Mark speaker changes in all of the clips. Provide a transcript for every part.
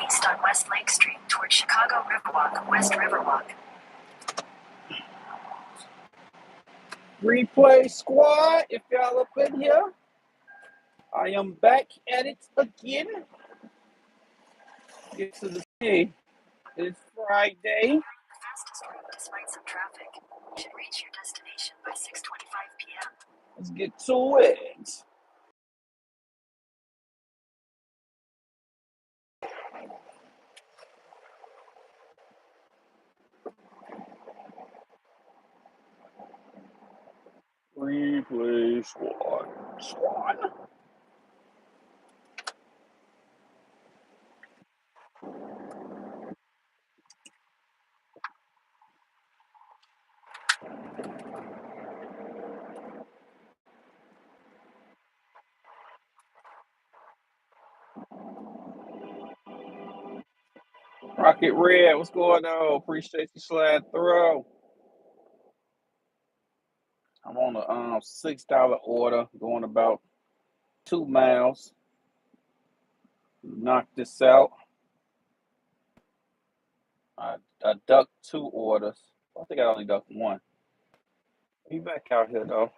Speaker 1: east on West Lake Street toward Chicago Riverwalk, West Riverwalk.
Speaker 2: Replay squad, if y'all up in here, I am back at it again. Get to the day. It's Friday.
Speaker 1: Fastest route despite some traffic. Should reach your destination by 6:25 p.m.
Speaker 2: Let's get to it. Replay squad. Rocket Red, what's going on? Appreciate you sliding through. I'm on a $6 order, going about 2 miles. Knock this out. I ducked 2 orders. I think I only ducked 1. Be back out here though.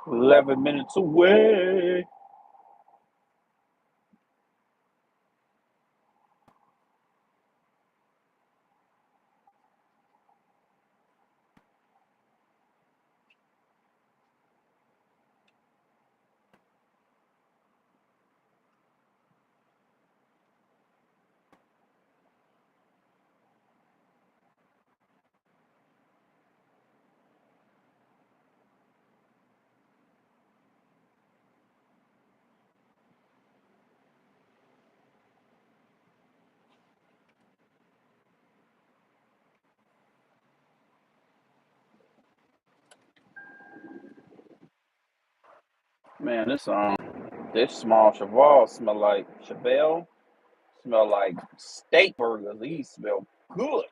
Speaker 2: $11 minutes away. Man, this small Cheval smell like steak burgers. These smell good.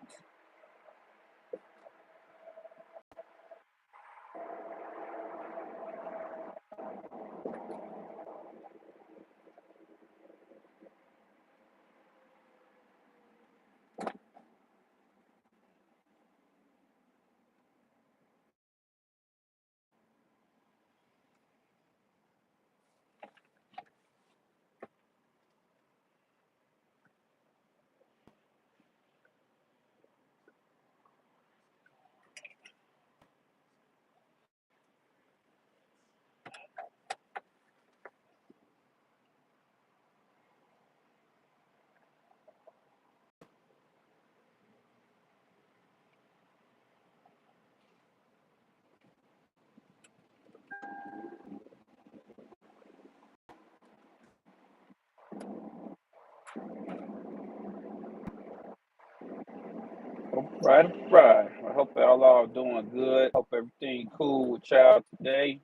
Speaker 2: All right. I hope y'all all doing good. Hope everything cool with y'all today.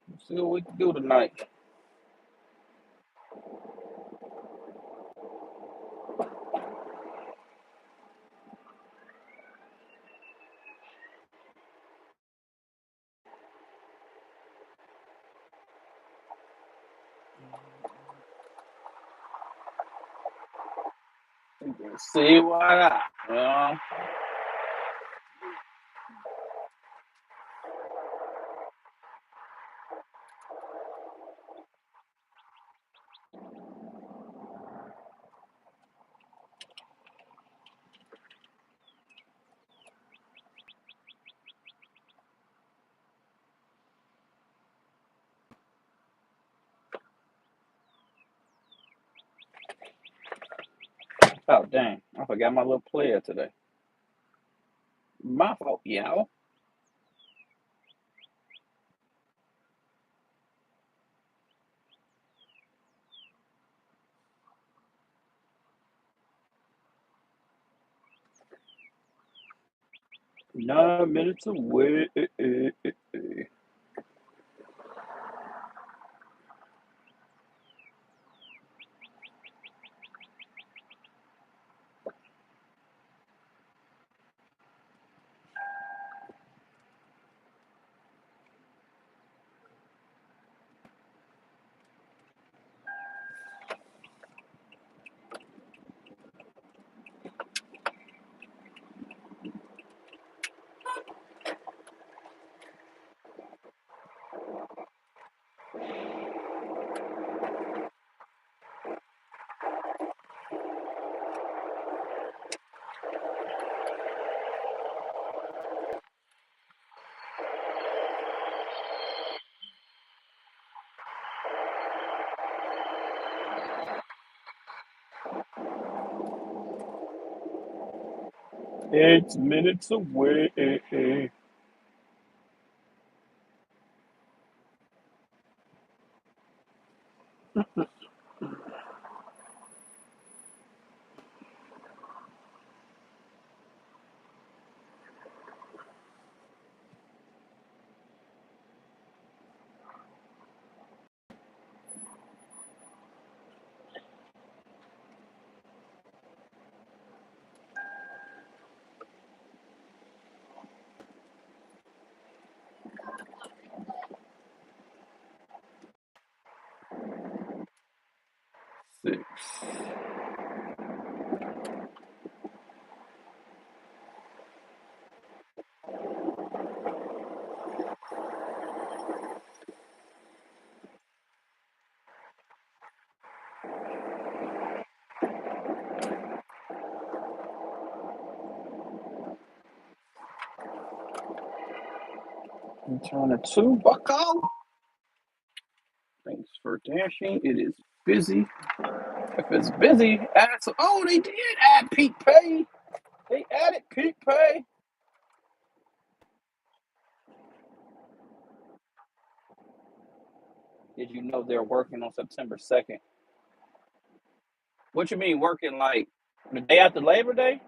Speaker 2: Let's see what we can do tonight. See why not? You know? Oh dang, I forgot my little player today. My fault, y'all. 9 minutes away. 8 minutes away. 6. Turn it 2. Bucko. Thanks for dashing. It is busy. If it's busy, add some. Oh, they did add peak pay. They added peak pay. Did you know they're working on September 2nd? What you mean working like the day after Labor Day?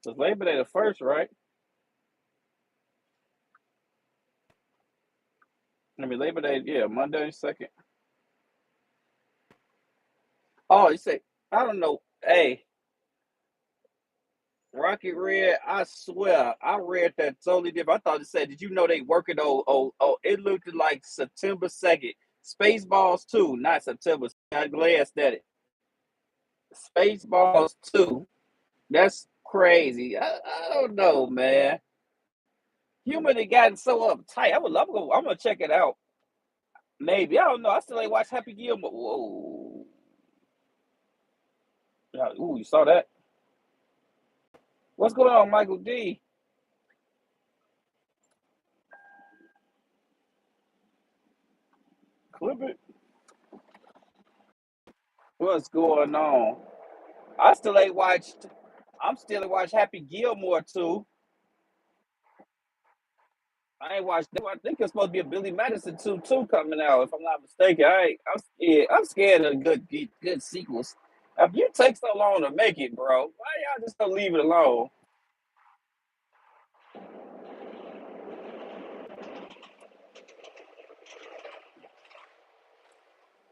Speaker 2: It's Labor Day the 1st, right? I mean Labor Day, yeah, Monday 2nd. Oh, you say I don't know. Hey, Rocky Red, I swear, I read that totally different. I thought it said, did you know they working it looked like September 2nd. Spaceballs 2, not September. I glanced at it. Spaceballs 2. That's crazy. I don't know, man. Human had gotten so uptight. I'm gonna check it out. Maybe. I don't know. I still ain't watched Happy Gilmore. Whoa. Yeah, ooh, you saw that? What's going on, Michael D? Clip it. What's going on? I still ain't watched. I'm still ain't watched Happy Gilmore too. I ain't watched. I think it's supposed to be a Billy Madison too coming out. If I'm not mistaken, I'm scared. I'm scared of good sequels. If you take so long to make it, bro, why y'all just don't leave it alone?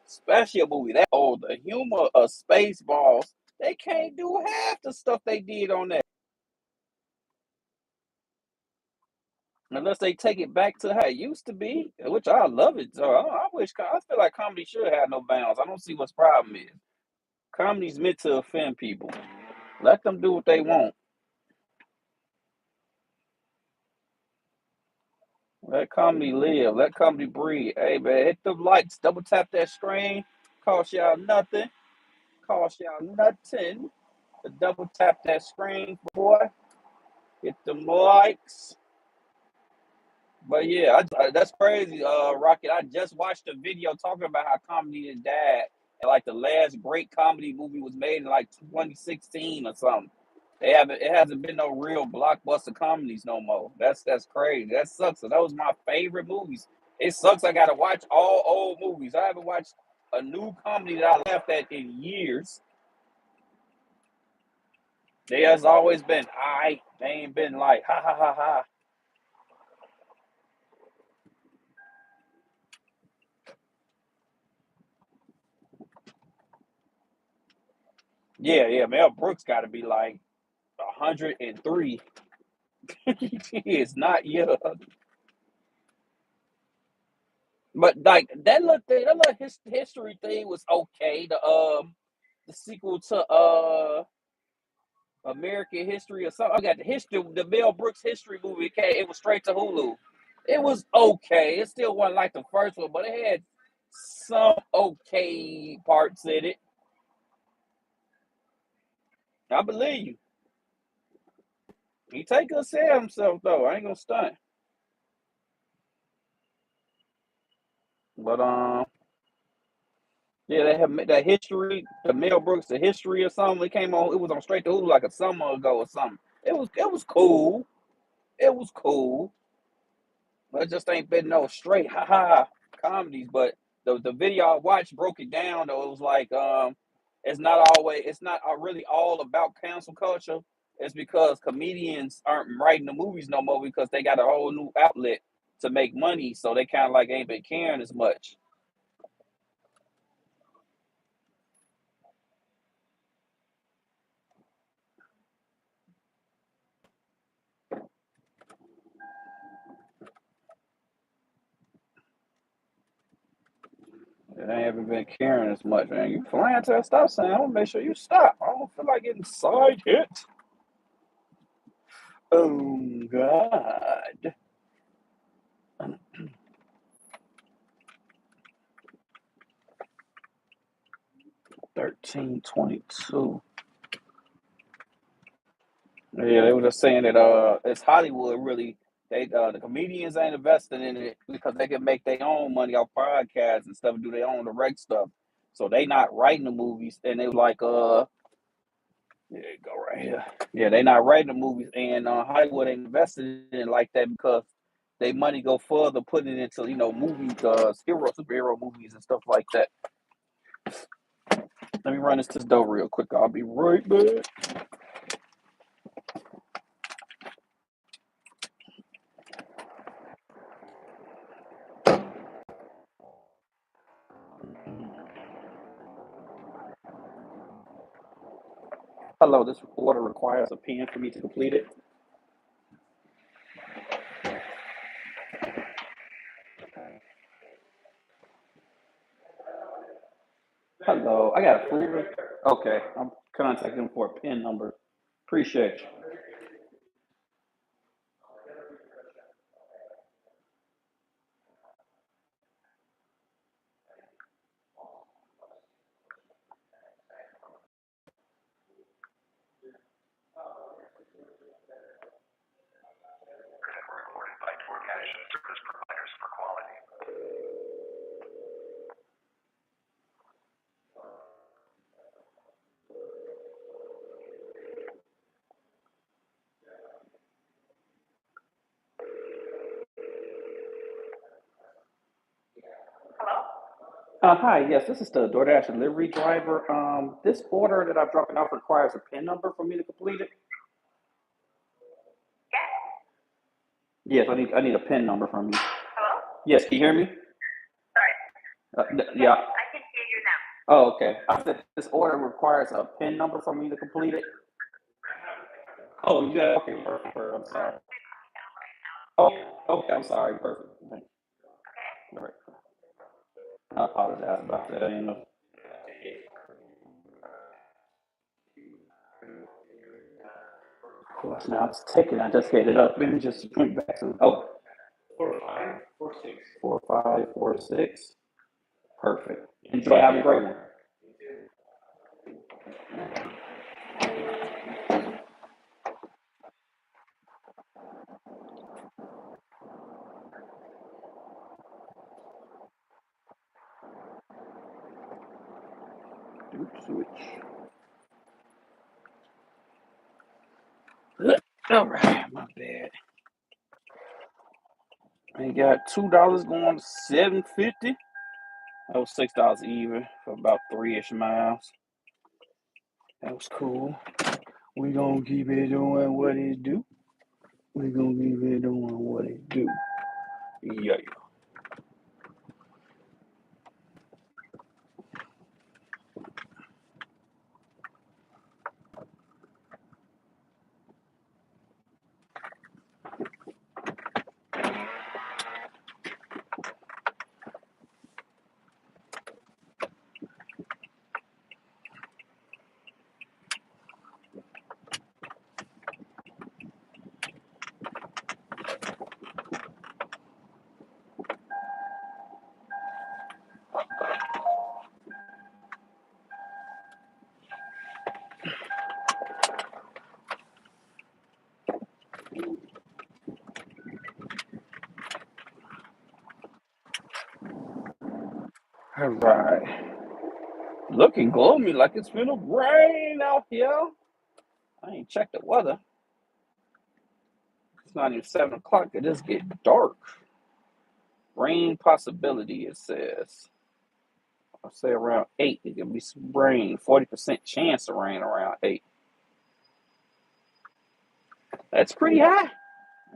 Speaker 2: Especially a movie that old. The humor of Spaceballs, they can't do half the stuff they did on that unless they take it back to how it used to be, which I love it. So I wish I feel like comedy should have no bounds. I don't see what's problem is. Comedy's meant to offend people. Let them do what they want. Let comedy live. Let comedy breathe. Hey man, hit the lights. Double tap that screen. Cost y'all nothing. Cost y'all nothing. To double tap that screen, boy. Hit them likes. But yeah, that's crazy, Rocket. I just watched a video talking about how comedy had died, and like the last great comedy movie was made in like 2016 or something. It hasn't been no real blockbuster comedies no more. That's crazy. That sucks. So that was my favorite movies. It sucks. I gotta watch all old movies. I haven't watched a new comedy that I laughed at in years. They has always been I. They ain't been like ha ha ha ha. Yeah, yeah. Mel Brooks got to be like 103. It's not young, but like that little thing, that little history thing was okay. The sequel to American History or something. I got the Mel Brooks history movie. It was straight to Hulu. It was okay. It still wasn't like the first one, but it had some okay parts in it. I believe you. He take good care of himself though. I ain't gonna stunt. But yeah, they have that history, the Mel Brooks, the history or something. It came on. It was on straight to Hulu like a summer ago or something. It was cool. It was cool. But it just ain't been no straight haha comedies. But the video I watched broke it down though. It was like it's not really all about cancel culture. It's because comedians aren't writing the movies no more because they got a whole new outlet to make money. So they kind of like ain't been caring as much. They haven't been caring as much, man. You flying to a stop sign, I'm gonna make sure you stop. I don't feel like getting side hit. Oh God. 1322. Yeah, they were just saying that it's Hollywood really. The comedians ain't investing in it because they can make their own money off podcasts and stuff and do their own direct stuff. So they not writing the movies and they like there you go right here. Yeah, they not writing the movies, and Hollywood ain't invested in it like that because they money go further putting it into movies, superhero movies and stuff like that. Let me run this to the door real quick. I'll be right back. Hello, this order requires a pen for me to complete it. Hello, I got a food. Okay, I'm contacting them for a pin number. Appreciate you. Hi, yes, this is the DoorDash delivery driver. This order that I'm dropping off requires a PIN number for me to complete it. Yes, I need a PIN number from you. Yes, can you hear me? Yeah. Oh, okay. I said this order requires a PIN number for me to complete it. Oh, you got okay, perfect. I'm sorry. Oh, okay, I'm sorry. Perfect. Thank you. All right. I apologize about that. I didn't know. Of course, now it's ticking. I just get it up. Let me just bring back some. Oh, 4546. Perfect. Enjoy. Have a great one. Oops, switch. All right, my bad. I got $2 going to $7.50. That was $6 even for about 3-ish miles. That was cool. We gonna keep it doing what it do. We gonna keep it doing what it do. Yeah. All right. Looking gloomy like it's gonna rain out here. I ain't checked the weather. It's not even 7 o'clock. It just get dark. Rain possibility, it says. I'll say around 8. It could be some rain. 40% chance of rain around 8. That's pretty high.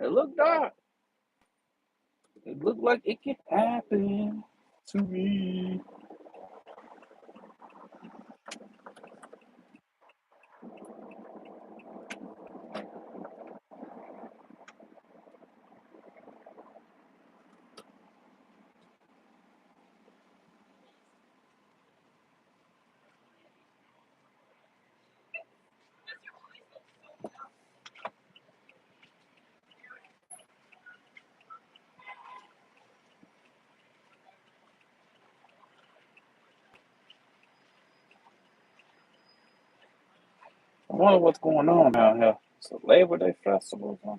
Speaker 2: It looked dark. It looked like it could happen to me. I wonder what's going on out here. It's a Labor Day festival. Huh?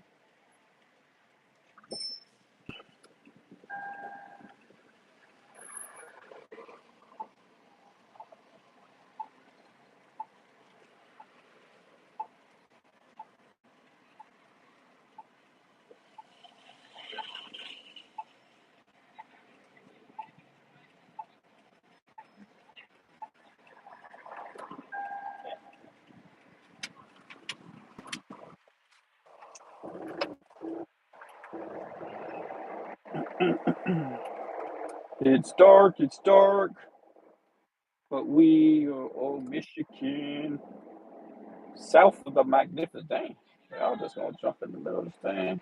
Speaker 2: It's dark, but we are all Michigan, south of the magnificent thing. Y'all just gonna jump in the middle of this thing.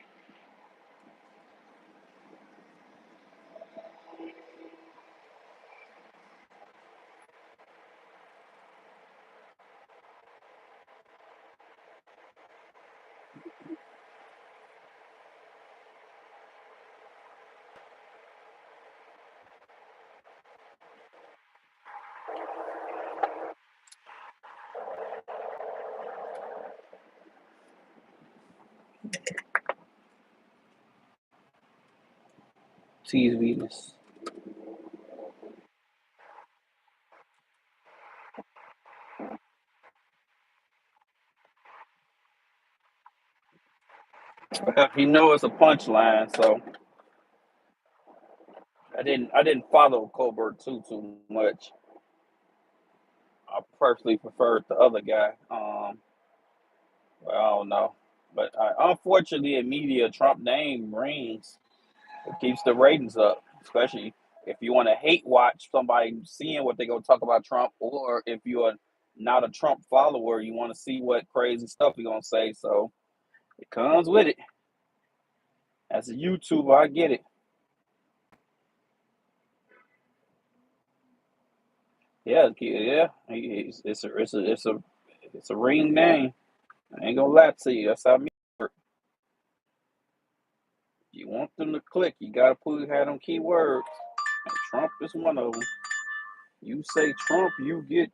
Speaker 2: Tease Venus. You know it's a punchline, so I didn't follow Colbert too much. I personally preferred the other guy. Well, I don't know, but unfortunately, in media, Trump name rings. It keeps the ratings up, especially if you want to hate watch somebody seeing what they're gonna talk about Trump, or if you are not a Trump follower, you want to see what crazy stuff he's gonna say. So it comes with it. As a YouTuber, I get it. Yeah, yeah. It's a ring name. I ain't gonna lie to you. That's how me work. You want them to click, you gotta have them keywords. And Trump is one of them. You say Trump, you get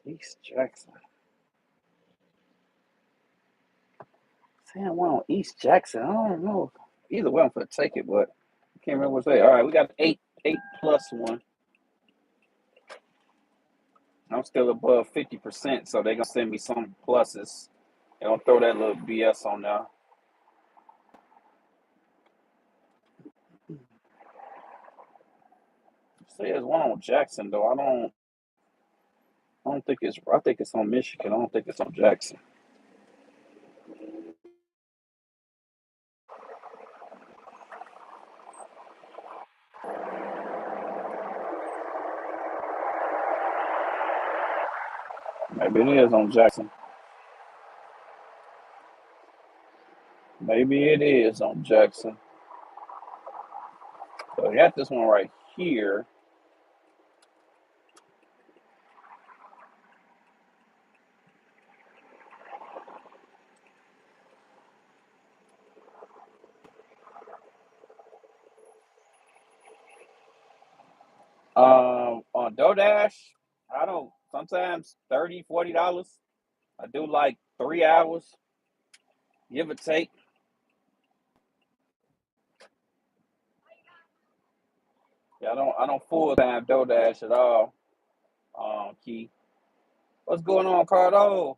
Speaker 2: East Jackson. Saying one on East Jackson. I don't know. Either way, I'm gonna take it, but I can't remember what's there. All right, we got eight plus one. I'm still above 50%, so they're gonna send me some pluses. They're gonna throw that little BS on there. Say there's one on Jackson though. I don't think it's. I think it's on Michigan. I don't think it's on Jackson. Maybe it is on Jackson. Maybe it is on Jackson. So we got this one right here. On DoorDash, I don't. Sometimes $30, $40. I do like 3 hours, give or take. Yeah, I don't full time DoorDash at all. Key. What's going on, Cardo?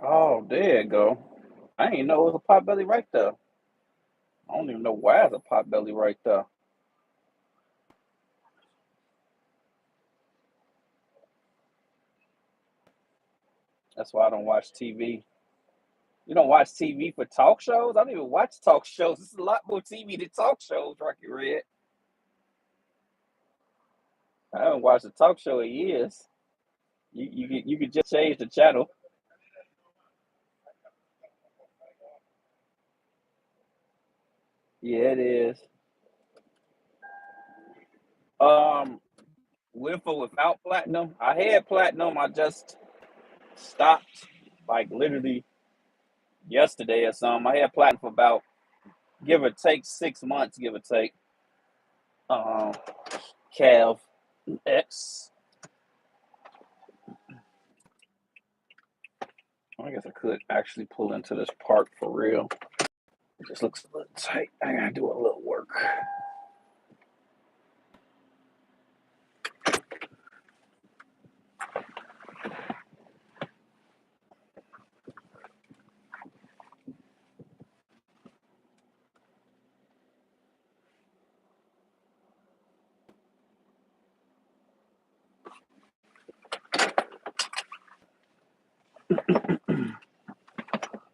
Speaker 2: Oh, there you go. I didn't know it was a pot belly right there. I don't even know why it's a pot belly right there. That's why I don't watch TV. You don't watch TV for talk shows? I don't even watch talk shows. This is a lot more TV than talk shows, Rocky Red. I haven't watched a talk show in years. You could just change the channel. Yeah, it is. Um, with or without platinum, I had platinum. I just stopped, like literally yesterday or something. I had platinum for about give or take 6 months, give or take. Um, Cav X. I guess I could actually pull into this park for real. It just looks a little tight. I gotta do a little work.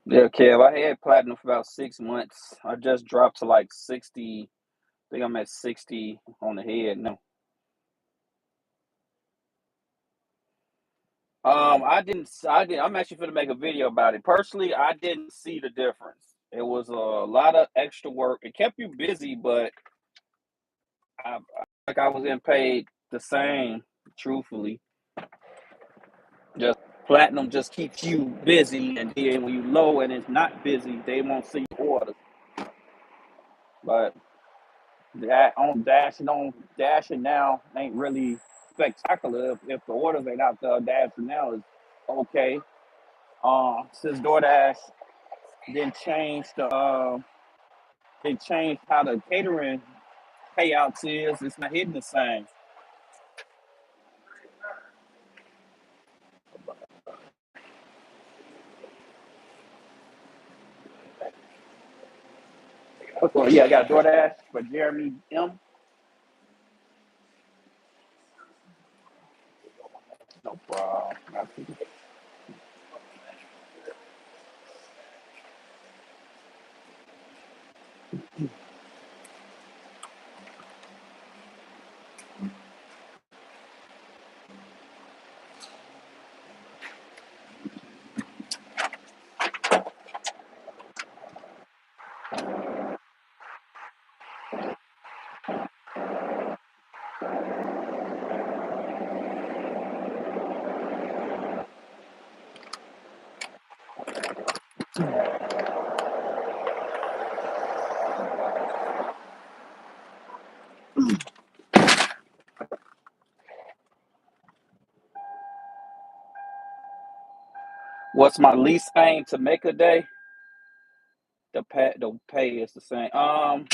Speaker 2: Yeah, Kev, I had platinum for about 6 months. I just dropped to like 60. I think I'm at 60 on the head now. I'm actually going to make a video about it. Personally, I didn't see the difference. It was a lot of extra work. It kept you busy, but like I was getting paid the same, truthfully. Just platinum just keeps you busy, and then when you low and it's not busy, they won't see orders. But that on dashing now ain't really spectacular. If the orders ain't out there, dashing now is okay. Since DoorDash didn't change they changed how the catering payouts is. It's not hitting the same. What's going on? Yeah, I got DoorDash for Jeremy M. No problem. What's my least aim to make a day? The pay is the same. I'm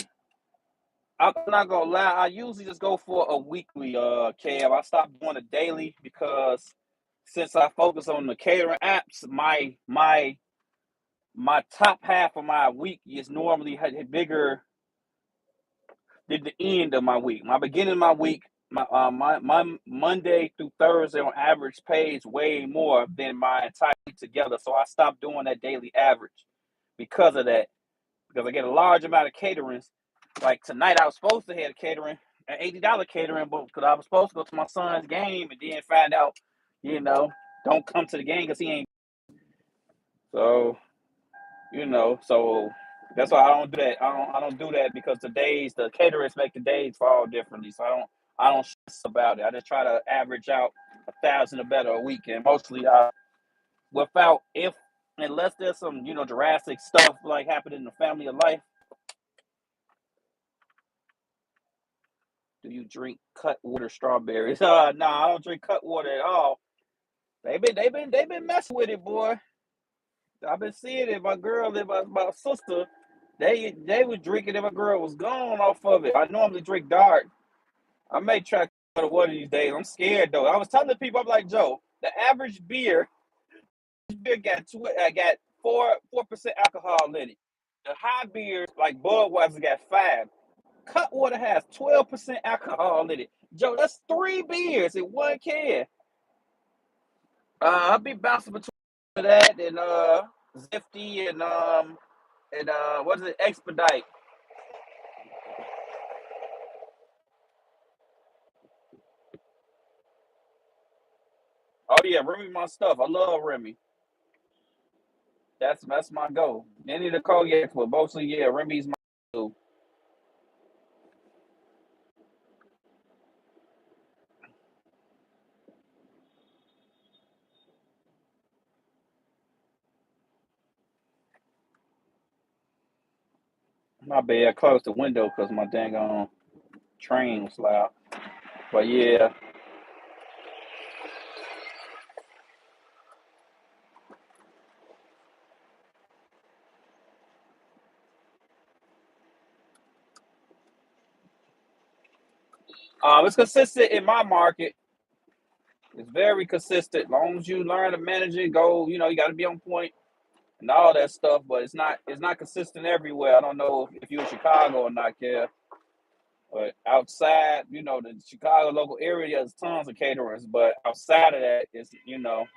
Speaker 2: not gonna lie. I usually just go for a weekly cab. I stopped doing a daily because since I focus on the catering apps, my top half of my week is normally bigger than the end of my week. My beginning of my week, my Monday through Thursday on average pays way more than my entire week together. So I stopped doing that daily average because of that. Because I get a large amount of caterings. Like tonight, I was supposed to have a catering, an $80 catering, but because I was supposed to go to my son's game and then find out, you know, don't come to the game because he ain't. So so that's why I don't do that. I don't do that because the caterers make the days fall differently. So I don't stress about it. I just try to average out 1,000 or better a week, and mostly without if unless there's some drastic stuff like happening in the family of life. Do you drink cut water strawberries? No, I don't drink cut water at all. They've been messing with it, boy. I've been seeing it. My girl and my sister, they were drinking it. My girl was gone off of it. I normally drink dark. I may try to one of these days. I'm scared though. I was telling people, I'm like, Joe, the average beer got 4% alcohol in it. The high beers like Budweiser got 5. Cutwater has 12% alcohol in it. Joe, that's 3 beers in one can. I'll be bouncing between that and Zifty and what is it, Expedite. Oh yeah, Remy my stuff. I love Remy. That's my goal. Any of the cognacs, but mostly yeah, Remy's my go. My bad. I closed the window because my dang on train was loud. But yeah, it's consistent in my market. It's very consistent. As long as you learn to manage it, go. You got to be on point and all that stuff. But it's not consistent everywhere. I don't know if you're in Chicago or not, yeah. But outside, the Chicago local area, there's tons of caterers. But outside of that, it's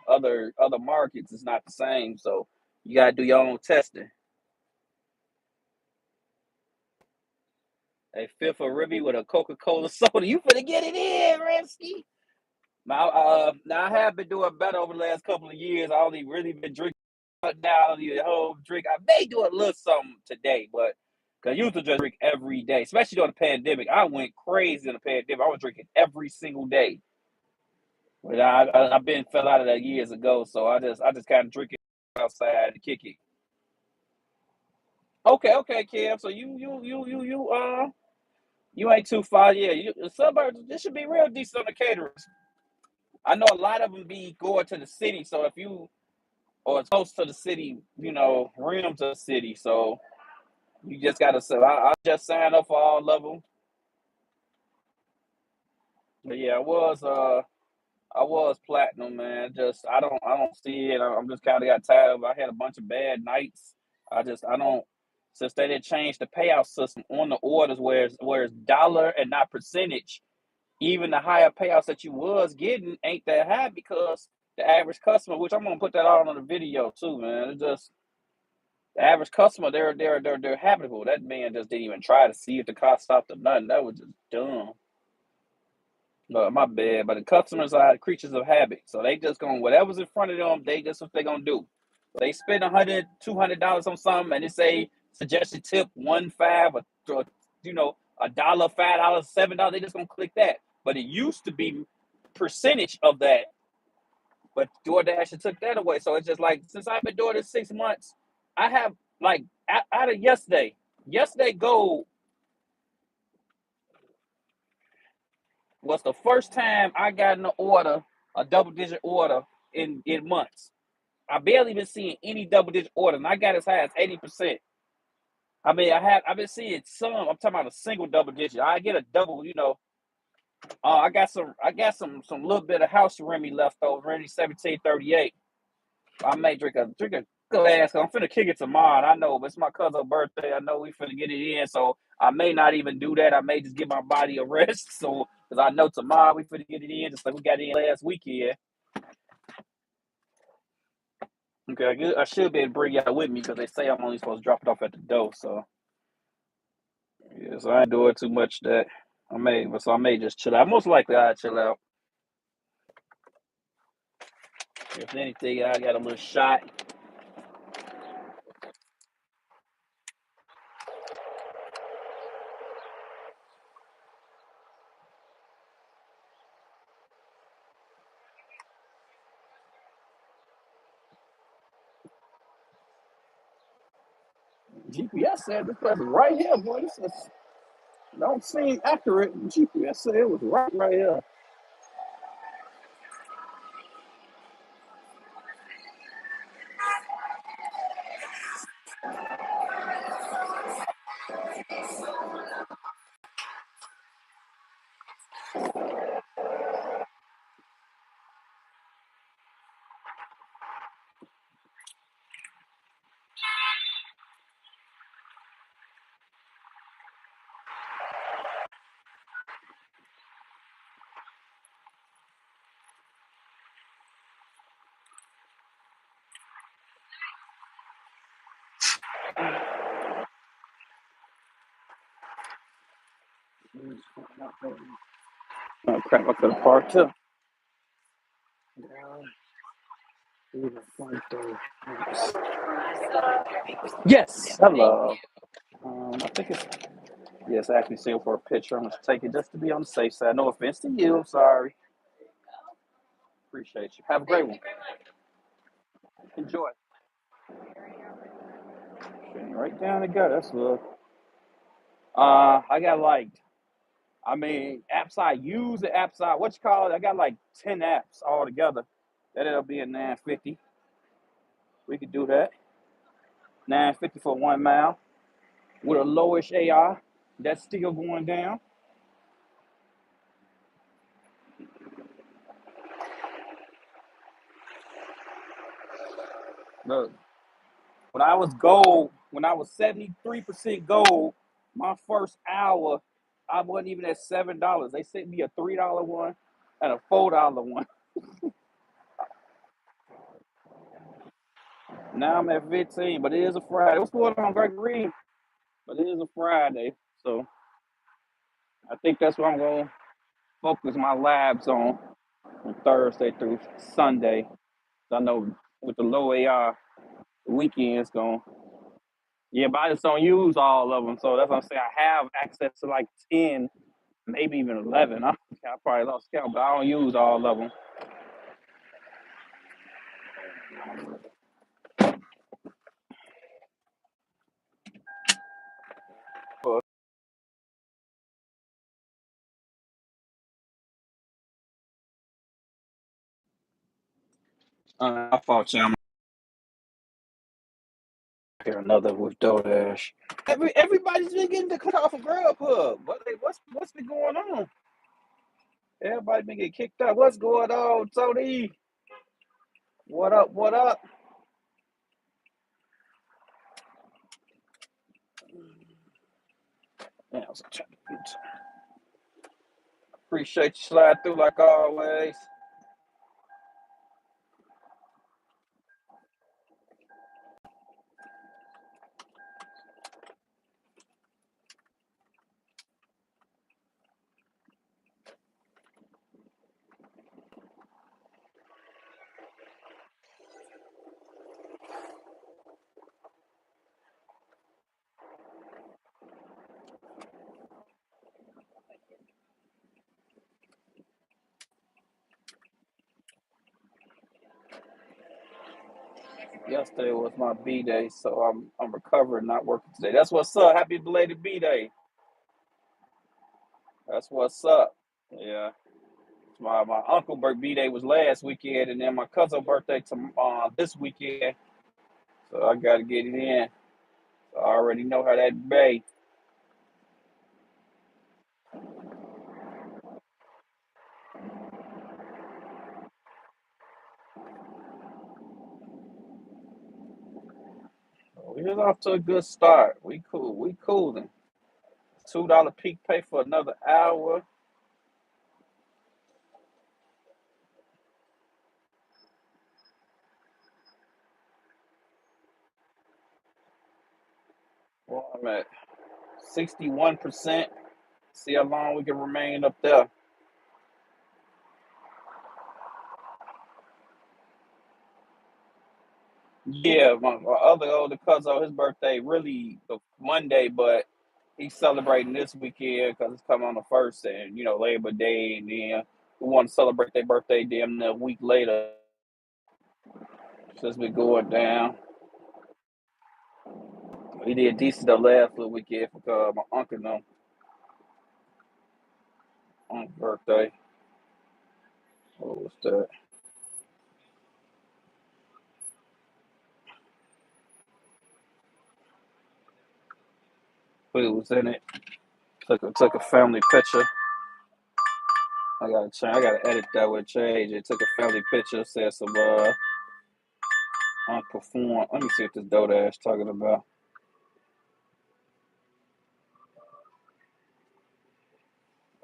Speaker 2: other markets. It's not the same. So you gotta do your own testing. A fifth of Ribby with a Coca-Cola soda. You finna get it in, Ramsky. Now I have been doing better over the last couple of years. I only really been drinking now the whole drink. I may do a little something today, but because I used to just drink every day, especially during the pandemic. I went crazy in the pandemic. I was drinking every single day. But I've been fell out of that years ago, so I just kind of drink it outside to kick it. Okay, okay, Cam. So you ain't too far. Yeah, the suburbs. This should be real decent on the caterers. I know a lot of them be going to the city. So if you or it's close to the city, rims of the city. So you just gotta say, I just signed up for all of them. But yeah, I was platinum, man. Just I don't see it. I'm just kind of got tired of. I had a bunch of bad nights. I don't. since they didn't change the payout system on the orders where it's dollar and not percentage, even the higher payouts that you was getting ain't that high because the average customer, which I'm gonna put that all on the video too, man. It's just the average customer, they're habitable. That man just didn't even try to see if the car stopped or nothing. That was just dumb. But my bad. But the customers are creatures of habit, so they just gonna whatever's in front of them, they just what they gonna do. They spend $100, $200 on something, and they say suggested tip 1.5 or $1, $5, $7. They just gonna click that. But it used to be percentage of that, but DoorDash took that away. So it's just like since I've been doing this 6 months, I have like out of yesterday gold was the first time I got in the order, a double digit order in months. I barely been seeing any double digit order, and I got as high as 80%. I mean, I've been seeing some. I'm talking about a single double digit. I get a double, I got some little bit of house Remy left over, Remy 1738. I may drink a glass. I'm finna kick it tomorrow. I know, but it's my cousin's birthday. I know we finna get it in, so I may not even do that. I may just give my body a rest. So, because I know tomorrow we finna get it in, just like we got it in last weekend. Okay, I should be able to bring y'all with me because they say I'm only supposed to drop it off at the door. So, yeah, so I ain't doing too much that. I may just chill out. Most likely I'll chill out. If anything, I got a little shot. GPS said this place is right here, boy. This is, don't seem accurate. GPS said it was right here. Oh crap! I could have parked too. Yes, hello. I think it's yes. Actually, sale for a picture. I'm gonna take it just to be on the safe side. No offense to you. I'm sorry. Appreciate you. Have a great one. Enjoy. Right down the gut. That's good. I got like, I mean, apps I use, the apps I what you call it. I got like 10 apps all together. That ended up being 950. We could do that. 950 for 1 mile with a lowish AR. That's still going down. Look, when I was 73% gold, my first hour, I wasn't even at $7. They sent me a $3 one and a $4 one. Now I'm at 15, but it is a Friday. What's going on, Gregory? But it is a Friday, so I think that's what I'm gonna focus my labs on from Thursday through Sunday. I know with the low AR, the weekend's going. Yeah, but I just don't use all of them, so that's what I'm saying. I have access to like 10, maybe even 11. I probably lost count, but I don't use all of them. But, I thought you. I'm here another with DoorDash. Everybody's been getting the off of Grubhub. What's been going on? Everybody been getting kicked out. What's going on, Tony? What up? What up? Yeah, I was trying to appreciate you slide through like always. Yesterday was my B day, so I'm recovering, not working today. That's what's up. Happy belated B day. That's what's up. Yeah. My uncle B day was last weekend, and then my cousin birthday to this weekend. So I got to get it in. So I already know how that be. We're off to a good start. We cool. We cooling. $2 peak pay for another hour. Well, I'm at 61%. See how long we can remain up there. Yeah, my other older cousin, his birthday really the Monday, but he's celebrating this weekend because it's coming on the first, and Labor Day, and then we want to celebrate their birthday damn a week later since we going down. He did decent the last little weekend for my uncle no on his birthday. What was that? Who was in it? Took a family picture. I gotta edit that with change. It took a family picture, said some unperformed. Let me see what this DoorDash talking about.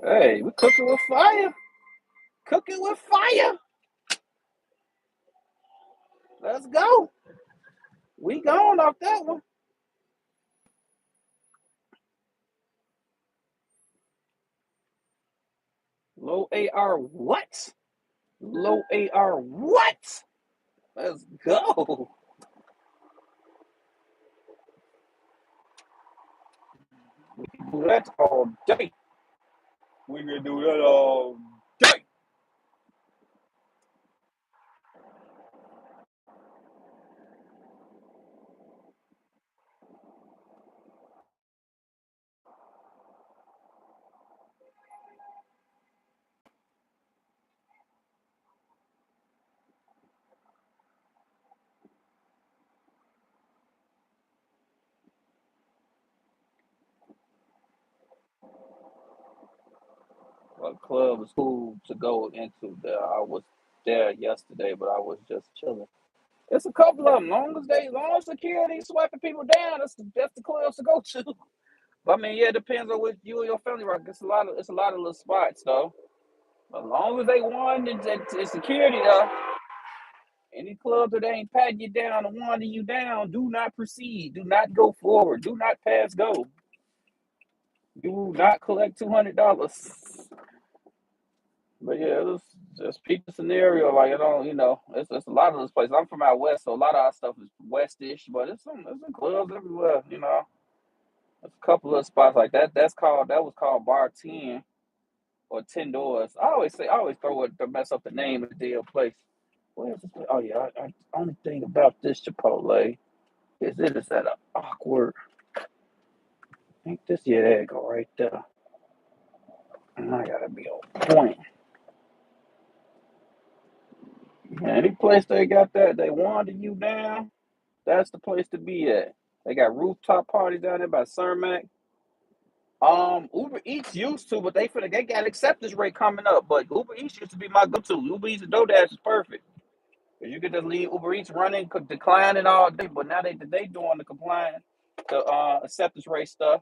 Speaker 2: Hey, we cooking with fire. Cooking with fire. Let's go. We going off that one. Low AR what? Low AR what? Let's go. We can do that all day. We can do that all day. A club is cool to go into there. I was there yesterday, but I was just chilling. It's a couple of them. Long as security swiping people down, that's the clubs to go to. But I mean, yeah, it depends on what you and your family rock. It's a lot of little spots though. As long as they won, it's security though. Any club that ain't patting you down and winding you down, do not proceed. Do not go forward. Do not pass go. Do not collect $200. But yeah, it's just peep the scenario. Like it's a lot of those places. I'm from out west, so a lot of our stuff is westish, but it's some clubs everywhere. There's a couple of spots like that. That was called Bar 10 or 10 Doors. I always throw it to mess up the name of the damn place. Where is this place? Oh yeah, only thing about this Chipotle is it is at an awkward. I think this yeah, there you go right there. And I gotta be on point. Any place they got that they wanted you down, that's the place to be at. They got rooftop parties down there by Cermak. Uber Eats used to, but they got acceptance rate coming up. But Uber Eats used to be my go-to. Uber Eats and DoorDash is perfect. Cause you could just leave Uber Eats running, could declining all day. But now they doing the acceptance rate stuff.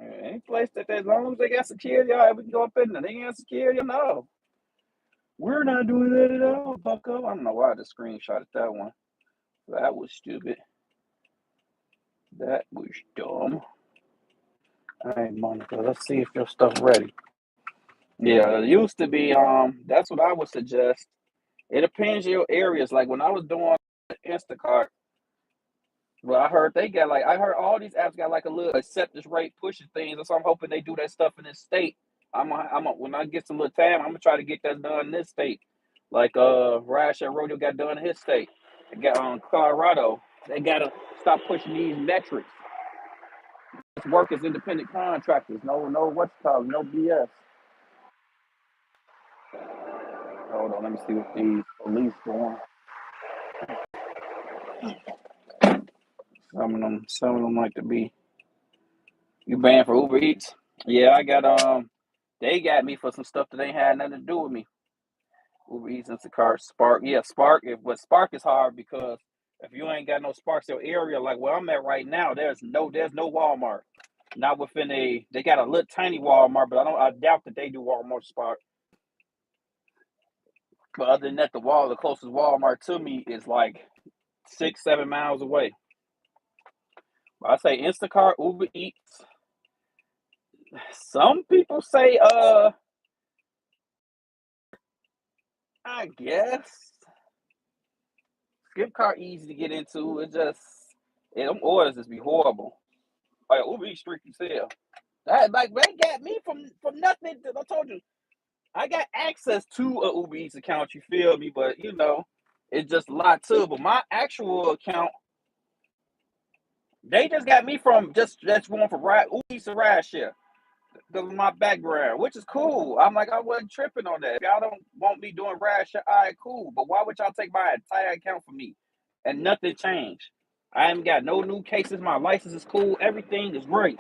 Speaker 2: Any place that as long as they got security, all right, we can go up in there. They ain't got security, no. We're not doing that at all, bucko. I don't know why I just screenshotted that one. That was stupid. That was dumb. All right, Monica, let's see if your stuff ready. Yeah, it used to be. That's what I would suggest. It depends on your areas. Like when I was doing Instacart, well, I heard they got like I heard all these apps got like a little acceptance rate pushing things, so I'm hoping they do that stuff in this state. When I get some little time, I'm gonna try to get that done in this state. Like Rash and Rodeo got done in his state. They got Colorado. They gotta stop pushing these metrics. Let's work as independent contractors. No what's called, no BS. Hold on, let me see what these police doing. Some of them like to be. You banned for Uber Eats? Yeah, I got they got me for some stuff that ain't had nothing to do with me. Uber Eats, Instacart, Spark. Yeah, Spark. But Spark is hard because if you ain't got no Sparks in your area, like where I'm at right now, there's no Walmart. Not within they got a little tiny Walmart, but I doubt that they do Walmart Spark. But other than that, the closest Walmart to me is like 6, 7 miles away. I say Instacart, Uber Eats. Some people say I guess gift card easy to get into. Them orders just be horrible. Like Uber Eats strict as hell. That like they got me from nothing. I told you I got access to a Uber Eats account. You feel me? But it's just a lot too. But my actual account, they just got me from just going for ride Uber Eats and ride share. Because of my background, which is cool. I'm like, I wasn't tripping on that. If y'all don't want me doing ride share, all right, cool. But why would y'all take my entire account from me and nothing changed? I haven't got no new cases. My license is cool. Everything is great.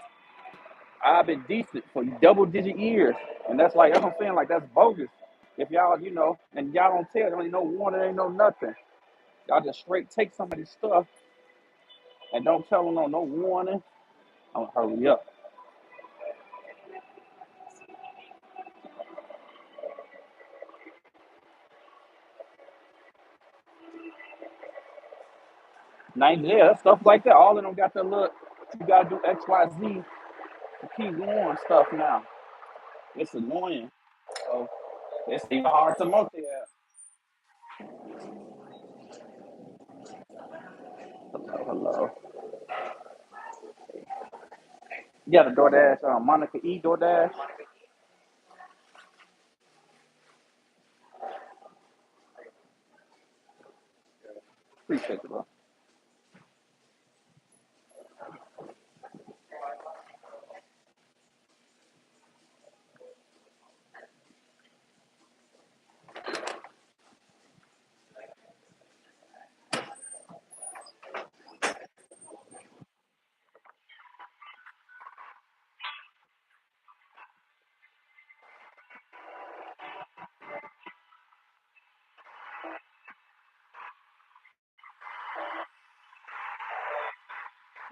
Speaker 2: I've been decent for double digit years. And that's what I'm saying. Like, that's bogus. If y'all, and y'all don't tell, there ain't no warning, ain't no nothing. Y'all just straight take somebody's stuff and don't tell them no warning. I'm gonna hurry up. 90, yeah, stuff like that. All of them got the look. You gotta do X, Y, Z to keep going stuff now. It's annoying. So it's even hard to multi. Hello, hello. You got a DoorDash, Monica E DoorDash. Appreciate it, bro.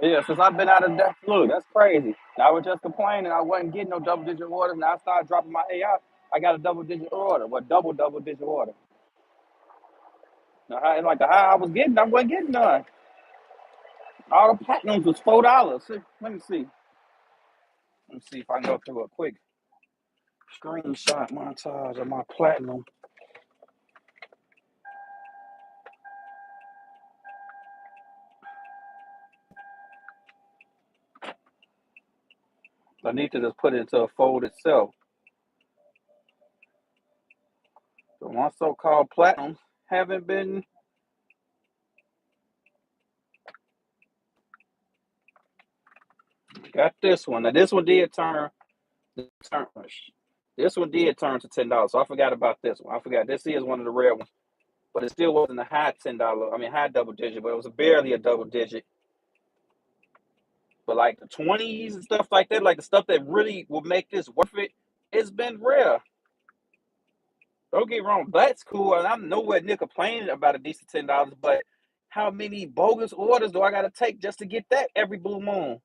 Speaker 2: Yeah, since I've been out of that, look, that's crazy. I was just complaining I wasn't getting no double digit orders. Now I started dropping my AI. I got a double digit order. What double digit order? Now, like the high I was getting, I wasn't getting none. All the platinums was $4. Let me see. Let me see if I can go through a quick screenshot montage of my platinum. I need to just put it into a fold itself. So my so-called platinums haven't been. Got this one. Now this one did turn. This one did turn to $10. So I forgot about this one. I forgot this is one of the rare ones, but it still wasn't a high $10. I mean high double digit, but it was barely a double digit. But like the 20s and stuff like that, like the stuff that really will make this worth it, it's been rare. Don't get me wrong, that's cool, and I'm nowhere near complaining about a decent $10. But how many bogus orders do I got to take just to get that every blue moon?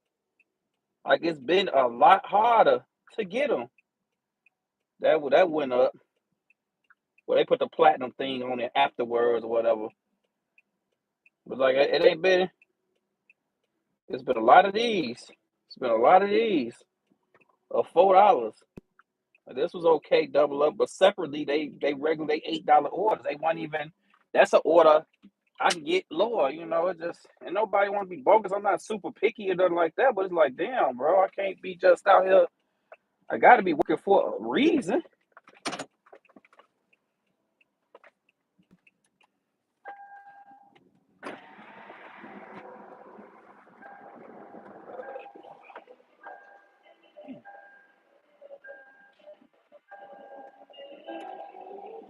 Speaker 2: Like it's been a lot harder to get them. That went up. Well, they put the platinum thing on it afterwards or whatever. But like it ain't been. It's been a lot of these. It's been a lot of these of $4. This was okay, double up, but separately they regulate $8 orders. They want even. That's an order I can get lower. It just and nobody want to be bogus. I'm not super picky or nothing like that, but it's like, damn, bro, I can't be just out here. I got to be working for a reason.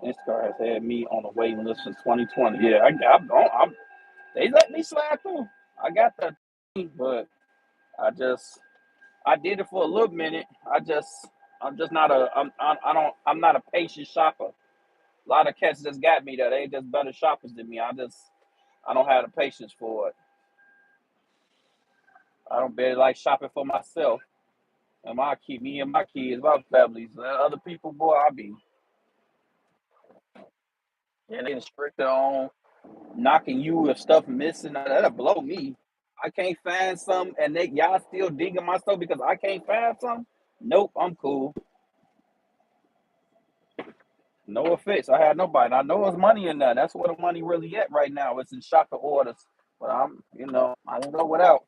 Speaker 2: This car has had me on the waiting list since 2020. Yeah, they let me slide through. I got the, but I just I did it for a little minute. I'm just not a I'm not a patient shopper. A lot of cats just got me there. They just better shoppers than me. I don't have the patience for it. I don't barely like shopping for myself and me and my kids, my families. Other people, boy, I be and they stricter on knocking you if stuff missing. That'll blow me. I can't find something, and y'all still digging my stuff because I can't find something. Nope, I'm cool. No offense. I had nobody. I know there's money in there. That's where the money really at right now. It's in shopper orders. But I don't go without.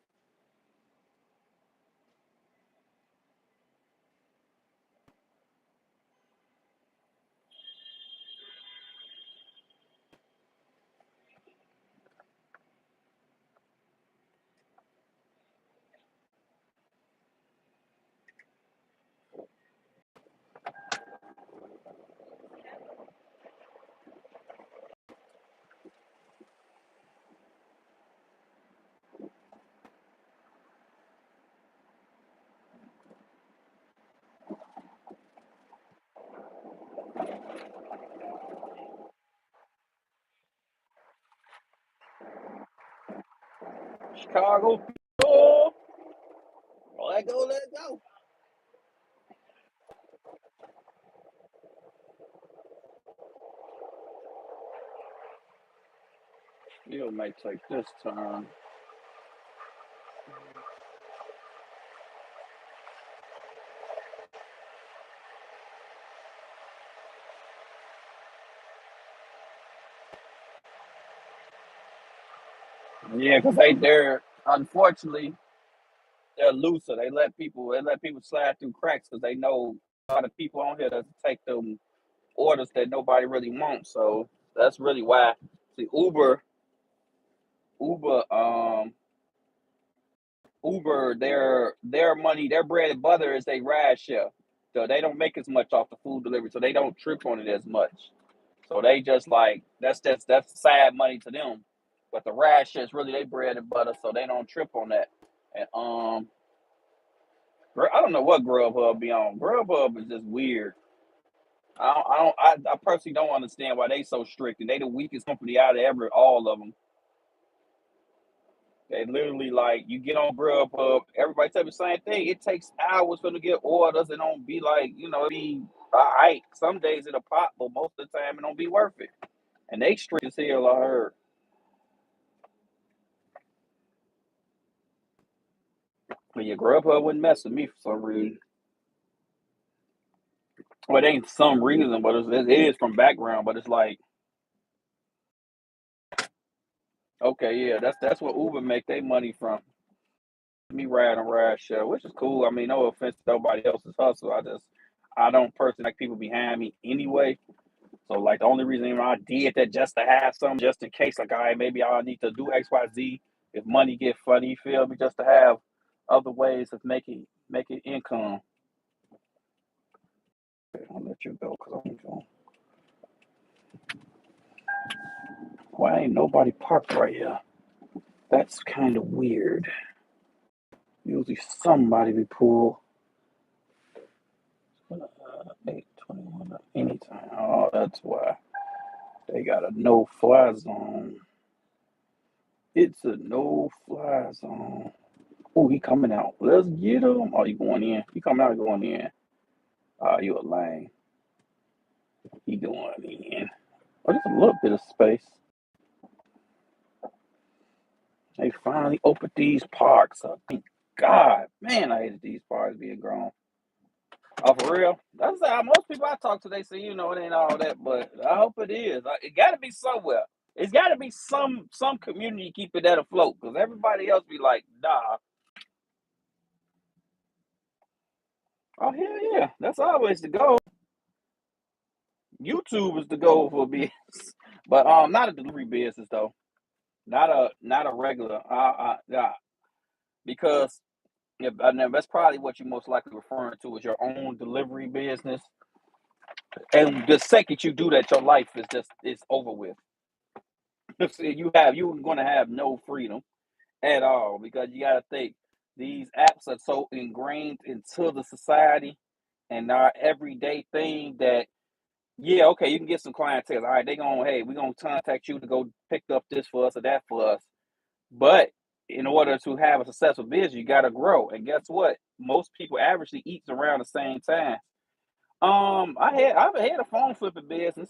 Speaker 2: Chicago. Oh, let go, let go. You may take this turn. Yeah, because they're unfortunately they're looser. They let people slide through cracks because they know a lot of people on here that take them orders that nobody really wants. So that's really why. See, Uber, Uber, their money, their bread and butter is they ride share. So they don't make as much off the food delivery, so they don't trip on it as much. So they just like that's sad money to them. But the ride share is really their bread and butter, so they don't trip on that. And I don't know what Grubhub be on. Grubhub is just weird. I personally don't understand why they so strict, and they the weakest company out of all of them. They literally like you get on Grubhub, everybody tell me the same thing. It takes hours for them to get orders. It don't be like it be all right. Some days it'll pop, but most of the time it don't be worth it. And they strict as hell. I heard. But yeah, Grubhub wouldn't mess with me for some reason. Well, it ain't some reason, but it is from background. But it's like, okay, yeah, that's what Uber make their money from. Me ride on ride share, which is cool. I mean, no offense to nobody else's hustle. I don't personally like people behind me anyway. So like the only reason I did that just to have some, just in case, like, all right, maybe I need to do X, Y, Z if money get funny, you feel me, just to have other ways of making income. Okay, I'll let you go because I'm going. Why ain't nobody parked right here? That's kind of weird. Usually somebody be pulled. 8:21 anytime. Oh, that's why they got a no-fly zone. It's a no-fly zone. Oh, he coming out. Let's get him. Oh, you going in? He coming out, going in. You a lame. He going in. Oh, just a little bit of space. They finally opened these parks up. Thank God, man, I hated these parks being grown. Oh, for real? That's how most people I talk to. They say, it ain't all that, but I hope it is. It got to be somewhere. It's got to be some community keeping that afloat because everybody else be like, nah. Oh hell yeah, that's always the goal. YouTube is the goal for business, but not a delivery business though. Not a regular. Yeah, because yeah, I know that's probably what you're most likely referring to is your own delivery business. And the second you do that, your life is just it's over with. You're going to have no freedom at all because you got to think these apps are so ingrained into the society and our everyday thing that yeah, okay, you can get some clientele. All right, hey, we're gonna contact you to go pick up this for us or that for us. But in order to have a successful business, you gotta grow. And guess what? Most people averagely eats around the same time. I've had a phone flipping business.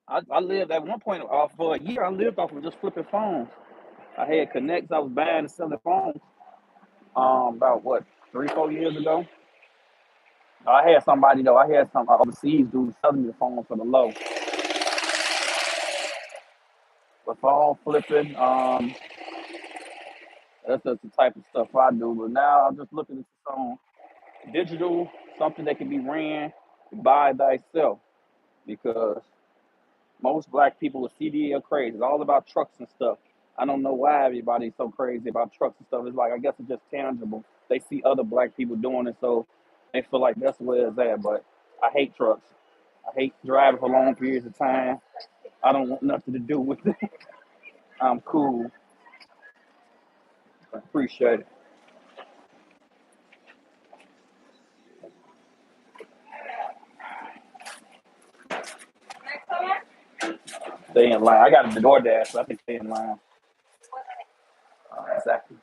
Speaker 2: I lived at one point off for a year. I lived off of just flipping phones. I had connects. I was buying and selling phones. About what 3, 4 years ago. I had somebody though. I had some overseas dudes selling me the phone for the low. But phone flipping, that's just the type of stuff I do. But now I'm just looking at some digital, something that can be ran by thyself because most black people with CDL crazy. It's all about trucks and stuff. I don't know why everybody's so crazy about trucks and stuff. It's like I guess it's just tangible. They see other black people doing it, so they feel like that's where it's at. But I hate trucks. I hate driving for long periods of time. I don't want nothing to do with it. I'm cool. I appreciate it. Stay in line. I got the DoorDash, so I can stay in line. Exactly.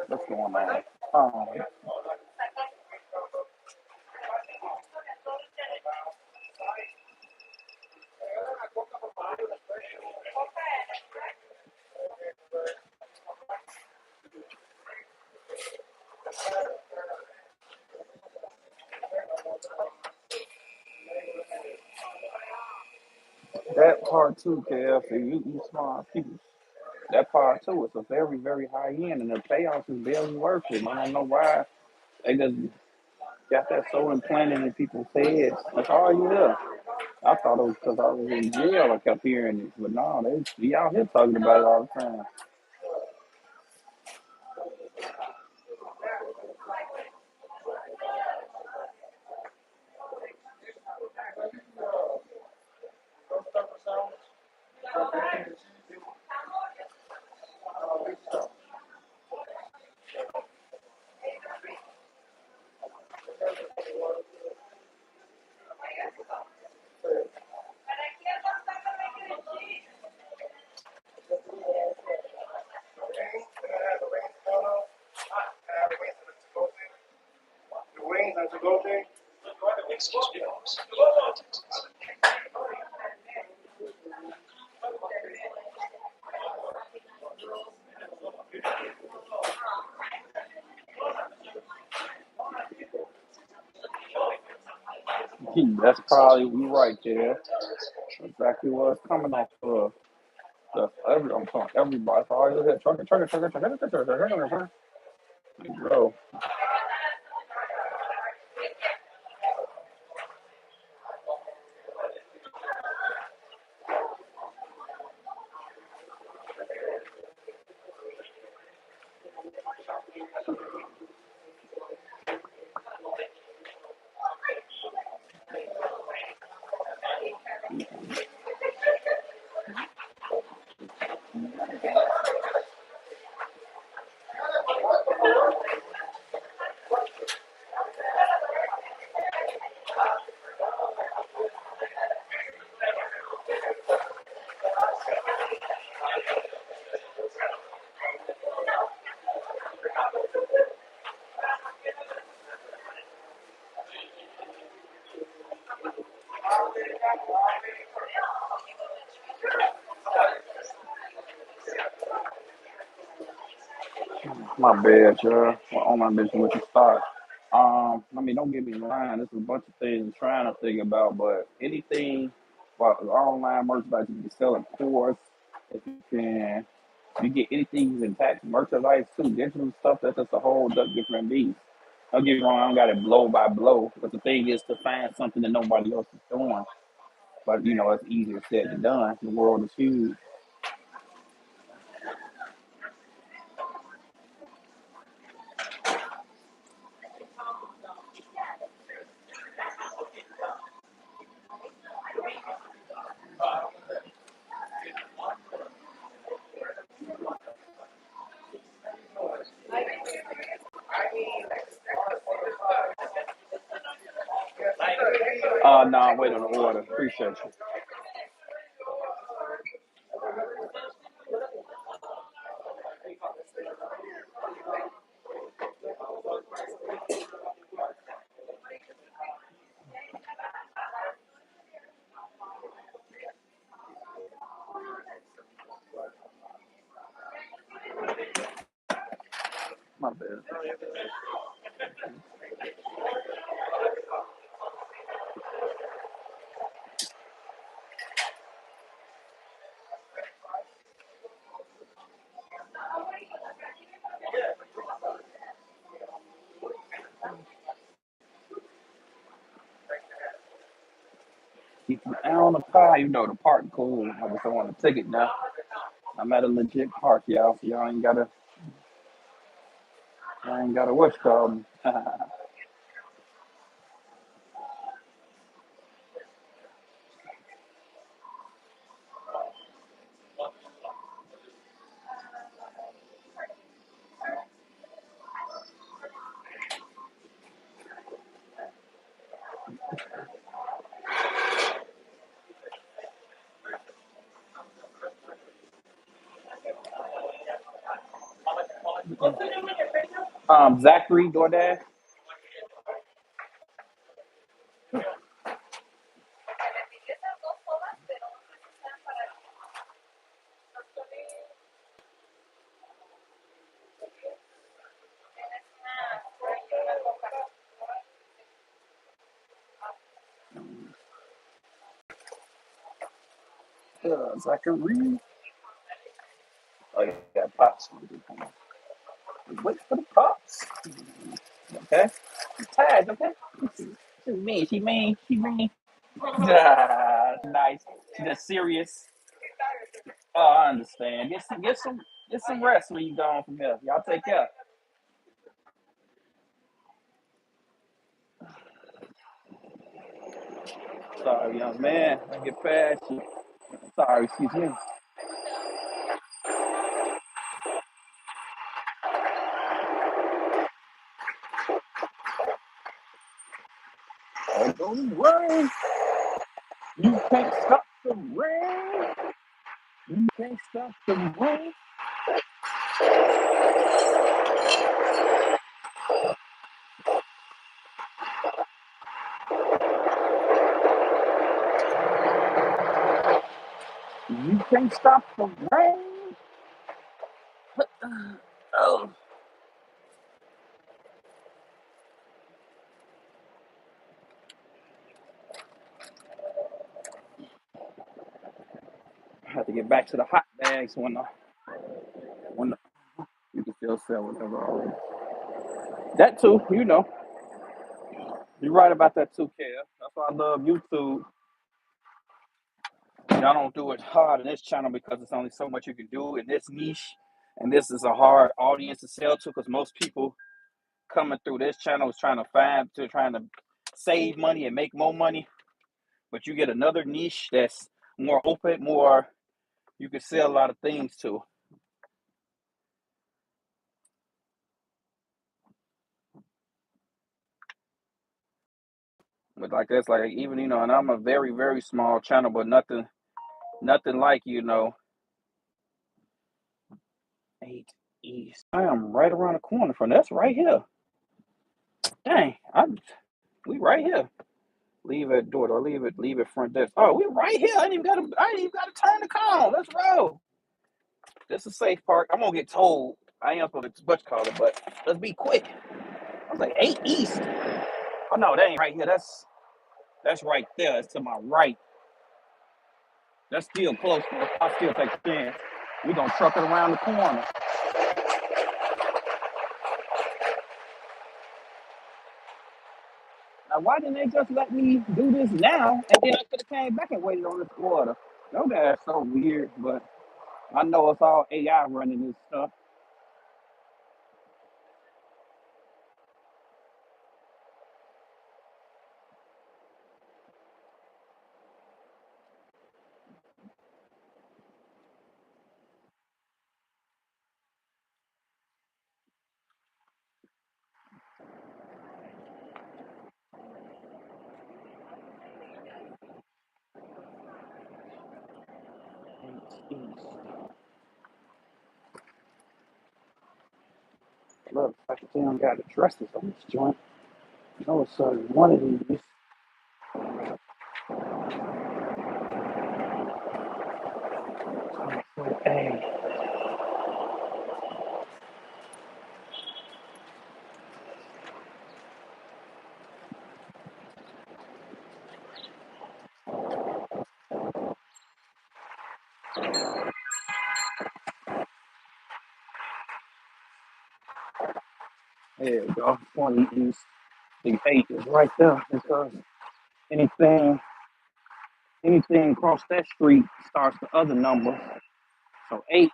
Speaker 2: What's going on? Um, that part too, KF, you smart people. That part too is a very, very high end, and the payoff is barely worth it. I don't know why they just got that so implanted in people's heads. That's all you hear. I thought it was because I was in jail. I kept hearing it, but no, they be out here talking about it all the time. That's probably you right there. Exactly what it's coming off of. I'm talking everybody. It's all you hear. Trucker. Bro, My bad, y'all. Well, online business with the start. I mean, don't get me wrong. There's a bunch of things I'm trying to think about, but anything about online merchandise, you can sell a course. If you can, you get anything you can tax merchandise too, digital stuff. That's just a whole different beast. Don't get me wrong. I don't got it blow by blow, but the thing is to find something that nobody else is doing. But it's easier said than done. The world is huge. No, wait on the order. Appreciate you. My bad. Keep an eye on the pie. The park cool. I just don't want to take it now. I'm at a legit park, y'all. So y'all ain't gotta what's called. Zachary DoorDash. Zachary. Oh yeah, pops. Wait for the pops. Okay. Tag. Okay. She mean. She mean. She mean. Nice. She just serious. Oh, I understand. Get some rest when you gone from here. Y'all take care. Sorry, young man. I get past you. Sorry, excuse me. Oh, don't rain. You can't stop the rain. You can't stop the rain. You can't stop the rain. Oh, I have to get back to the hot bags when you can still sell whatever. That too, you're right about that too, Kev. That's why I love YouTube. I don't do it hard in this channel because it's only so much you can do in this niche, and this is a hard audience to sell to because most people coming through this channel is trying to save money and make more money. But you get another niche that's more open, more you can sell a lot of things to. But like that's like even and I'm a very very small channel, but nothing like 8 East. I am right around the corner from that's right here. Dang, we right here. Leave at door or leave it front desk. Oh, we right here. I ain't even gotta turn the car on. Let's roll. This is a safe park. I'm gonna get told. I am supposed to much call it, but let's be quick. I was like 8 East. Oh no, that ain't right here. That's right there. It's to my right. That's still close. I'll still take the chance. We're gonna truck it around the corner. Now, why didn't they just let me do this now? And then I could have came back and waited on this order. No, that's so weird, but I know it's all AI running this stuff. Look, I can tell them got the dresses on this joint. No, it's one of these. Hey, there you go. One of these. The 8 is right there because anything anything across that street starts the other number. So 8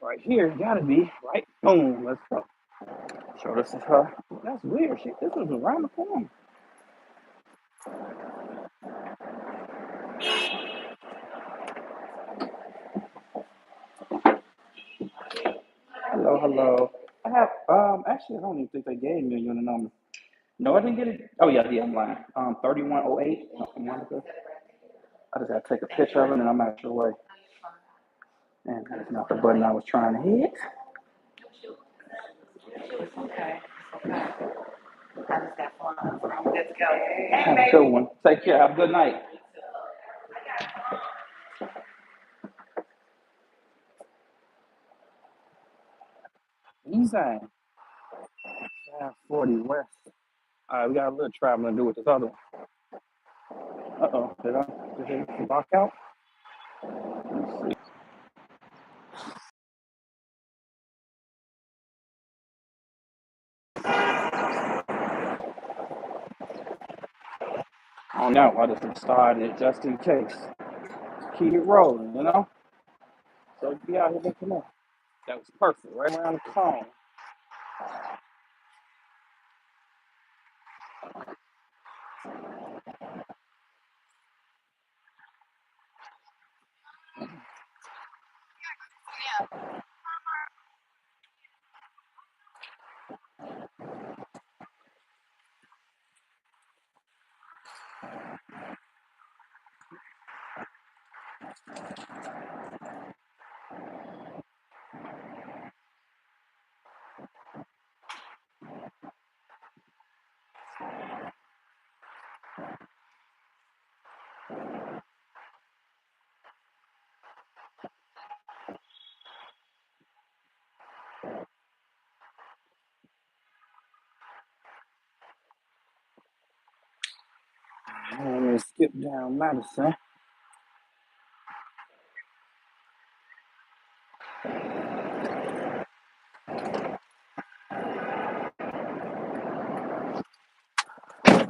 Speaker 2: right here gotta be right. Boom. Let's go. So this is her. That's weird. This is around the corner. Hello, hello. I have actually I don't even think they gave me a unit number. No, I didn't get it. Oh yeah, I'm lying. 3108. Monica. I just gotta take a picture of it and I'm out your way. And that's not the button I was trying to hit. Okay. I just got fun. I'm good to go. Have a good one. Take care. Have a good night. Easy. 40 West. All right, we got a little traveling to do with this other one. Uh-oh. Did it lock out? Let's see. Oh no, I just started it just in case. Keep it rolling, you know? So be out here looking up. That was perfect, right around the corner. I'm gonna skip down Madison.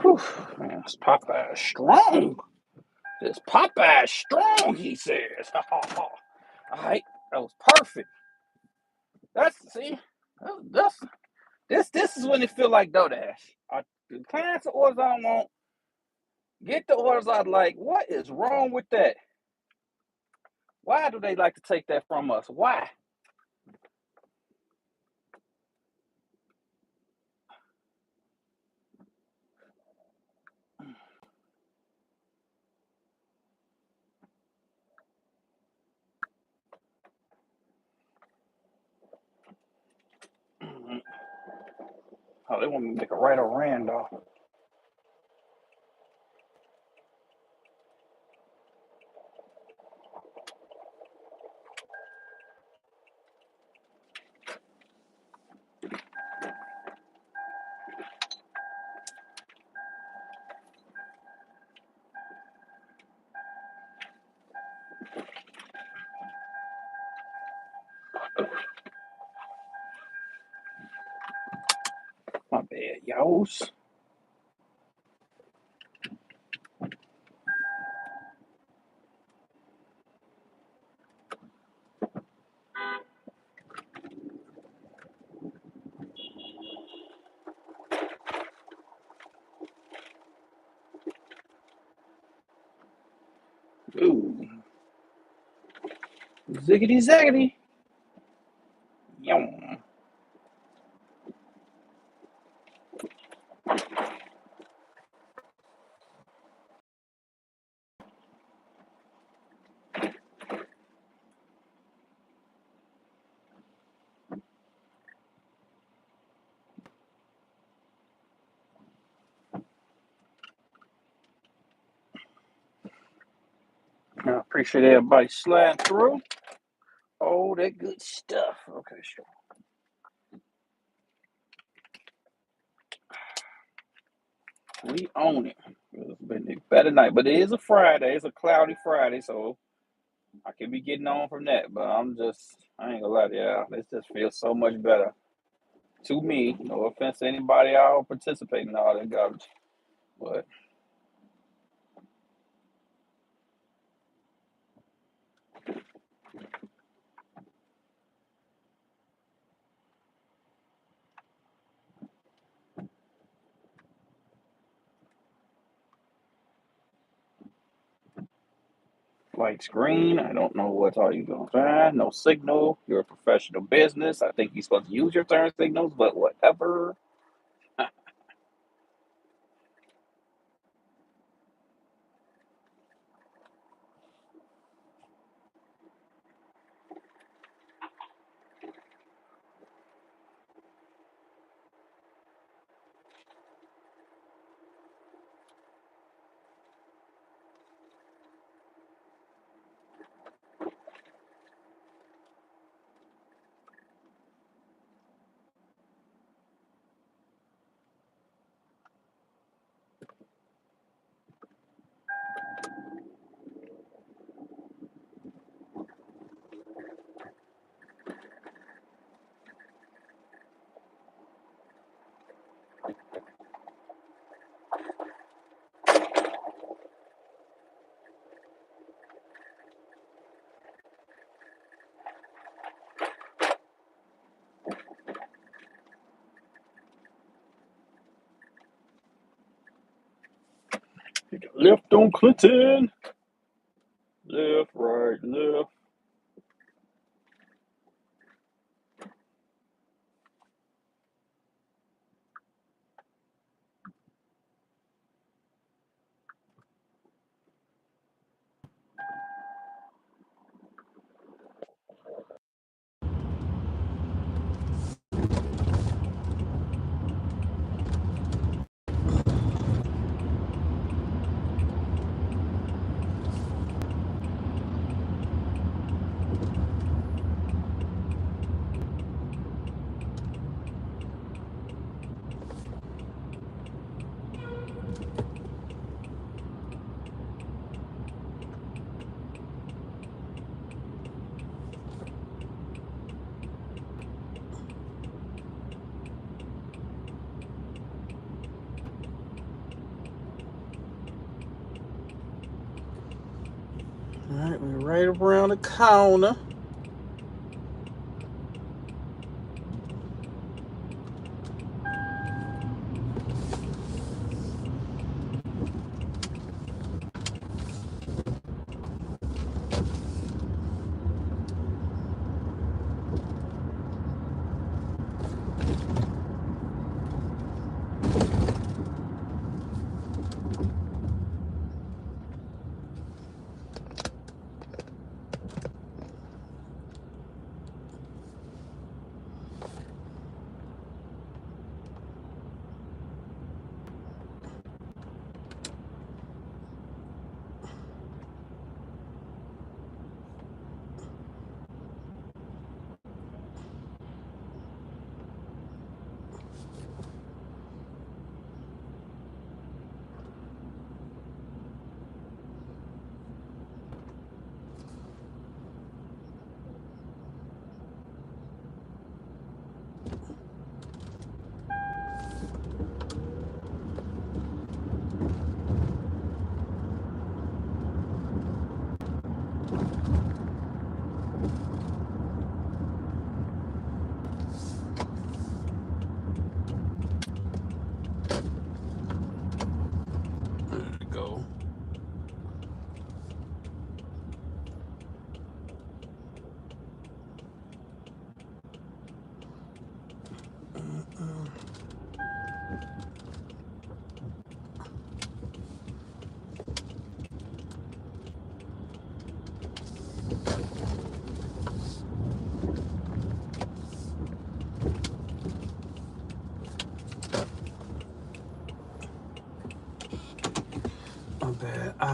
Speaker 2: Whew, man, this Popeye is strong. This Popeye is strong, he says. All right, that was perfect. See, that's this is when it feel like DoorDash. The kinds of orders I don't want, get the orders I like. What is wrong with that? Why do they like to take that from us? Why? Oh, they want me to make a right or Randolph. My bad, y'all. Ooh. Ziggity zaggity. Yum. I appreciate everybody sliding through. Oh, that good stuff. Okay, sure. We own it. It's been a better night, but it is a Friday. It's a cloudy Friday, so I could be getting on from that. But I ain't gonna lie to y'all. This just feels so much better to me. No offense to anybody out participating in all that garbage, but lights green. I don't know what all you gonna find. No signal. You're a professional business. I think you're supposed to use your turn signals, but whatever. Left on Clinton. Left, right, left. All right, we're right around the corner.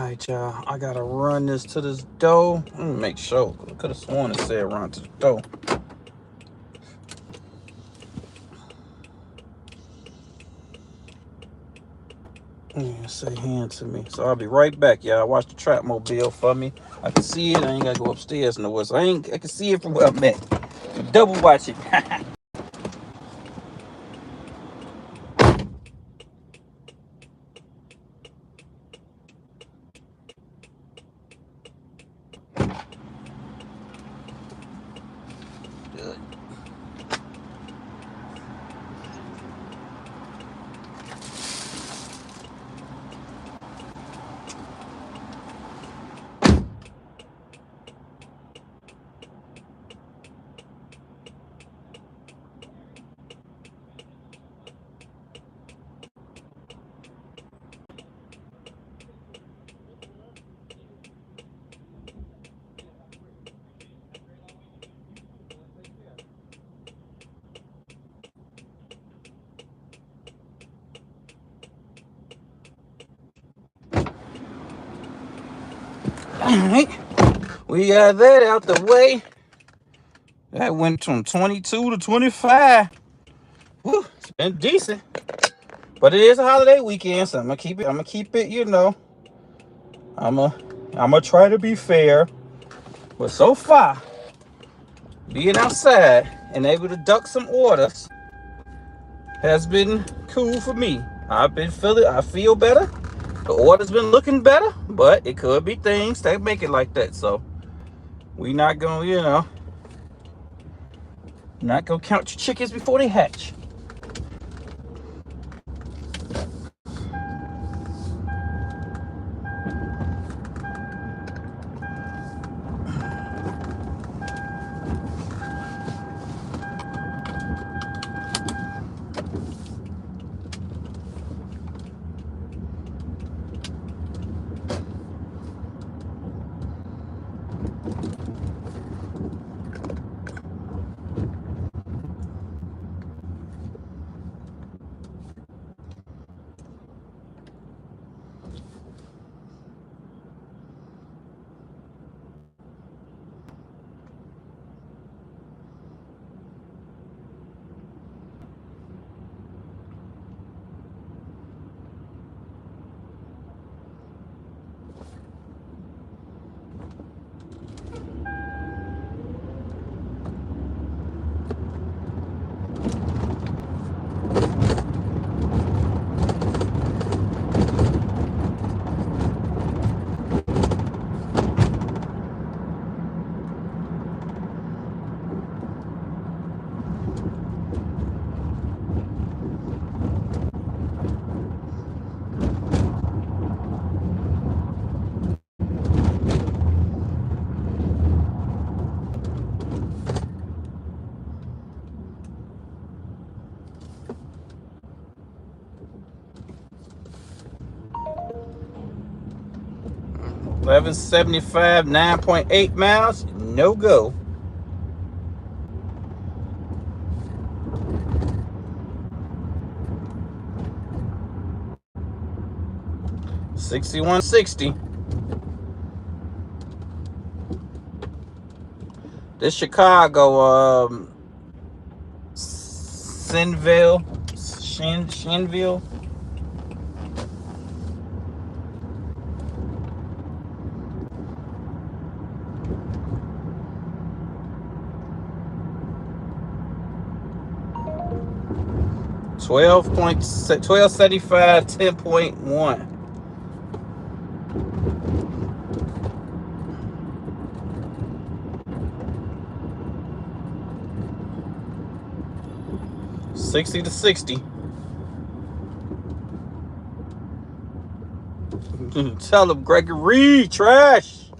Speaker 2: Alright, y'all. I gotta run this to this door. Let me make sure. I could have sworn it said run to the door. Yeah, say hand to me. So I'll be right back, y'all. Watch the trap mobile for me. I can see it. I ain't gotta go upstairs nowhere. So I can see it from where I'm at. Double watch it. Good. Alright. We got that out the way. That went from 22 to 25. Woo, it's been decent. But it is a holiday weekend, so I'm gonna keep it, you know. I'm gonna try to be fair. But so far, being outside and able to duck some orders has been cool for me. I feel better. The order's been looking better, but it could be things that make it like that. So we not gonna, not gonna count your chickens before they hatch. $11.75, 9.8 miles, no go. $61.60. This Chicago, Shinville. $12.75, 10.1. $60 to $60. Tell him, Gregory, trash.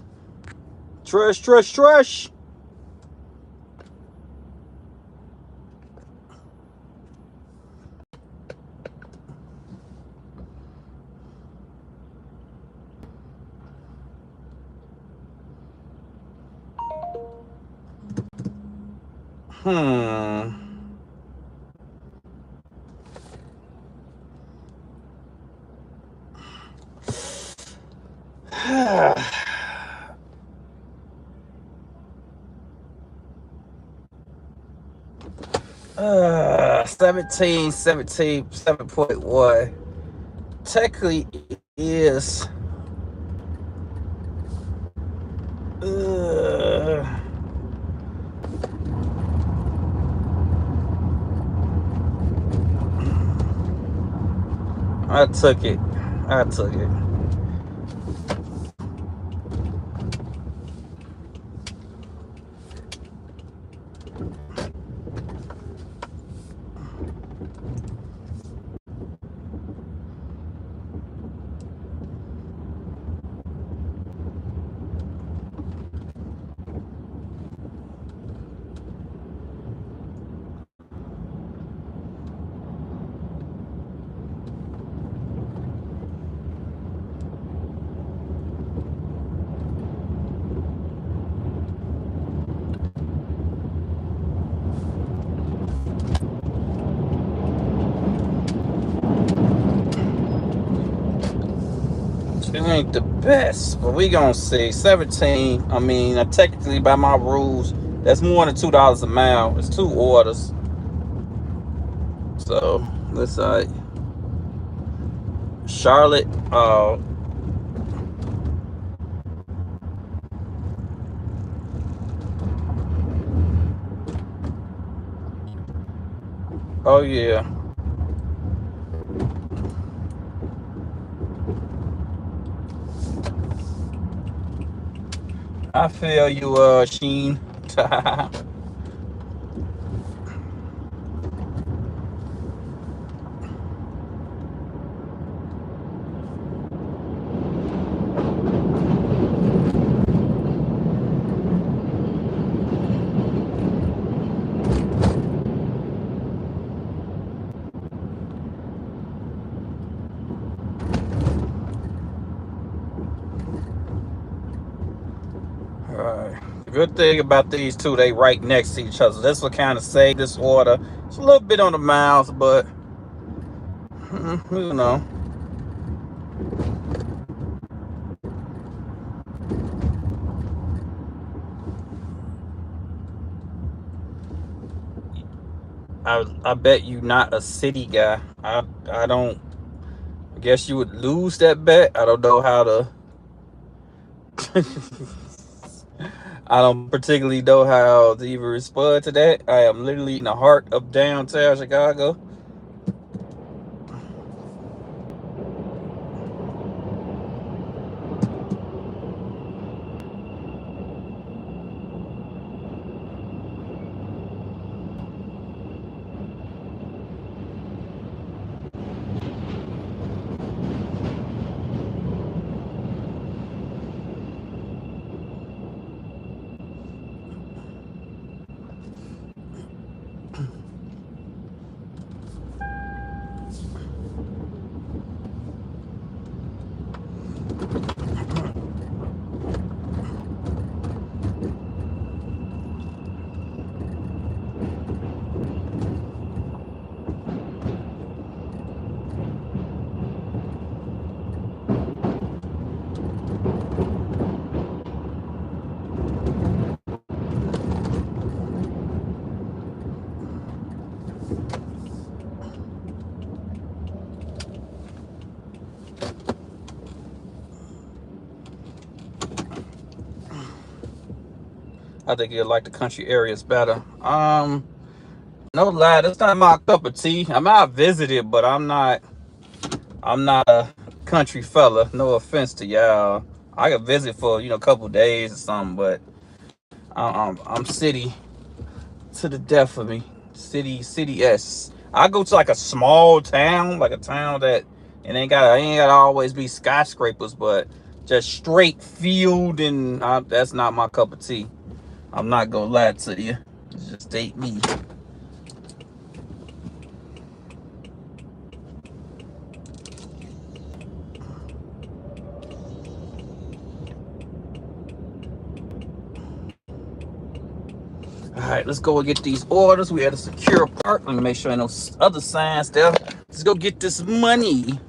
Speaker 2: Trash, trash, trash. 17, 7.1. Technically is I took it. I took it. It ain't the best, but we gonna see. 17. I mean, technically by my rules, that's more than $2 a mile. It's 2 orders. So let's Charlotte. Oh yeah. I feel you, Sheen. The good thing about these two, they right next to each other. This will kind of save this order. It's a little bit on the miles, but you know. I bet you not a city guy. I don't. I guess you would lose that bet. I don't know how to. I don't particularly know how to even respond to that. I am literally in the heart of downtown Chicago. I think you'll like the country areas better. No lie, that's not my cup of tea. I might visit it, but I'm not a country fella. No offense to y'all. I could visit for a couple days or something, but I'm city to the death of me. City S. I go to like a small town, like a town that it ain't gotta always be skyscrapers, but just straight field, and that's not my cup of tea. I'm not gonna lie to you. It's just ain't me. All right, let's go and get these orders. We at a secure park. Let me make sure ain't no other signs there. Let's go get this money.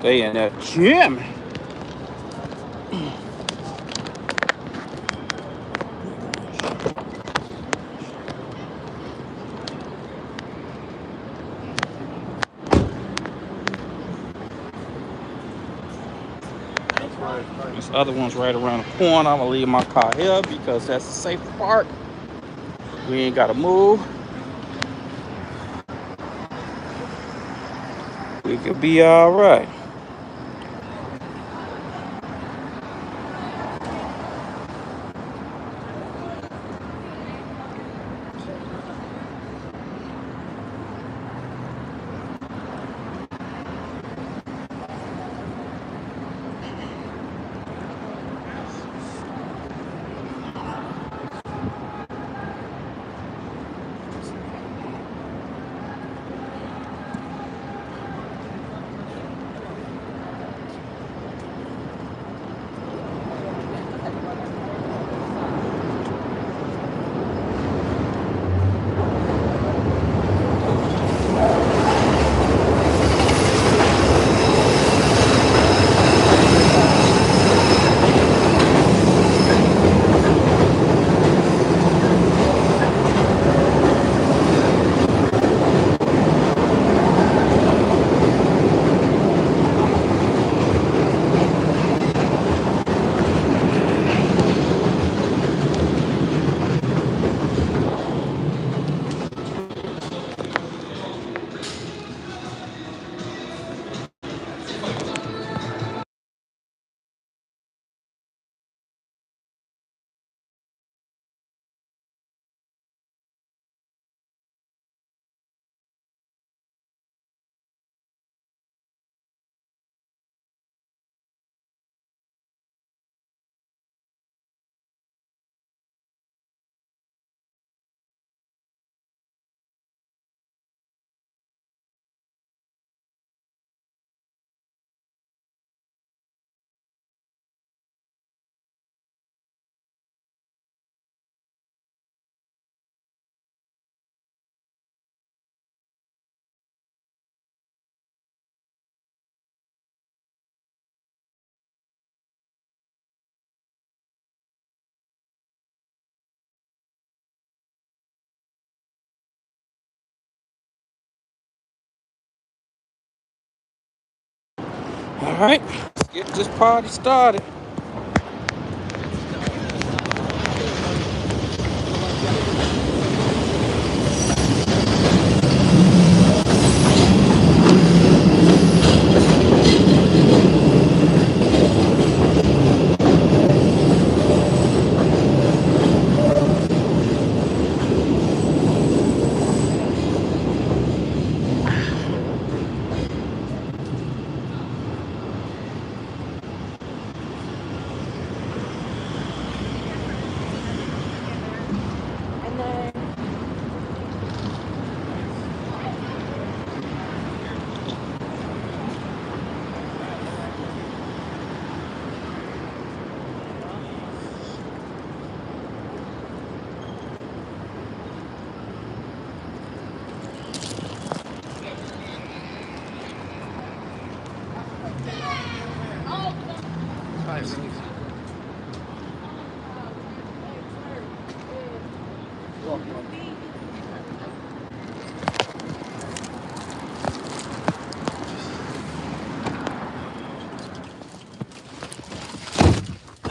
Speaker 2: They in that gym. This other one's right around the corner. I'm gonna leave my car here because that's a safe park. We ain't gotta move. We could be all right. All right, let's get this party started.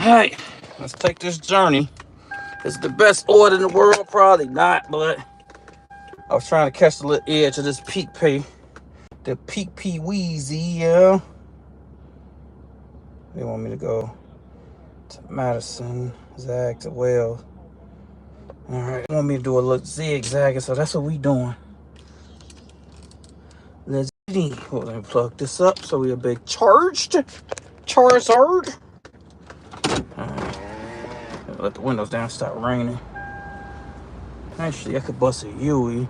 Speaker 2: All right, let's take this journey. It's the best order in the world, probably not, but I was trying to catch the little edge of this peak pay, the peak pee wheezy, yeah. They want me to go to Madison, Zag to Wells. All right, they want me to do a little zigzag, so that's what we doing. Let's see. Well, let me plug this up so we're big charged. Charizard. All right, let the windows down, start raining. Actually, I could bust a Yui.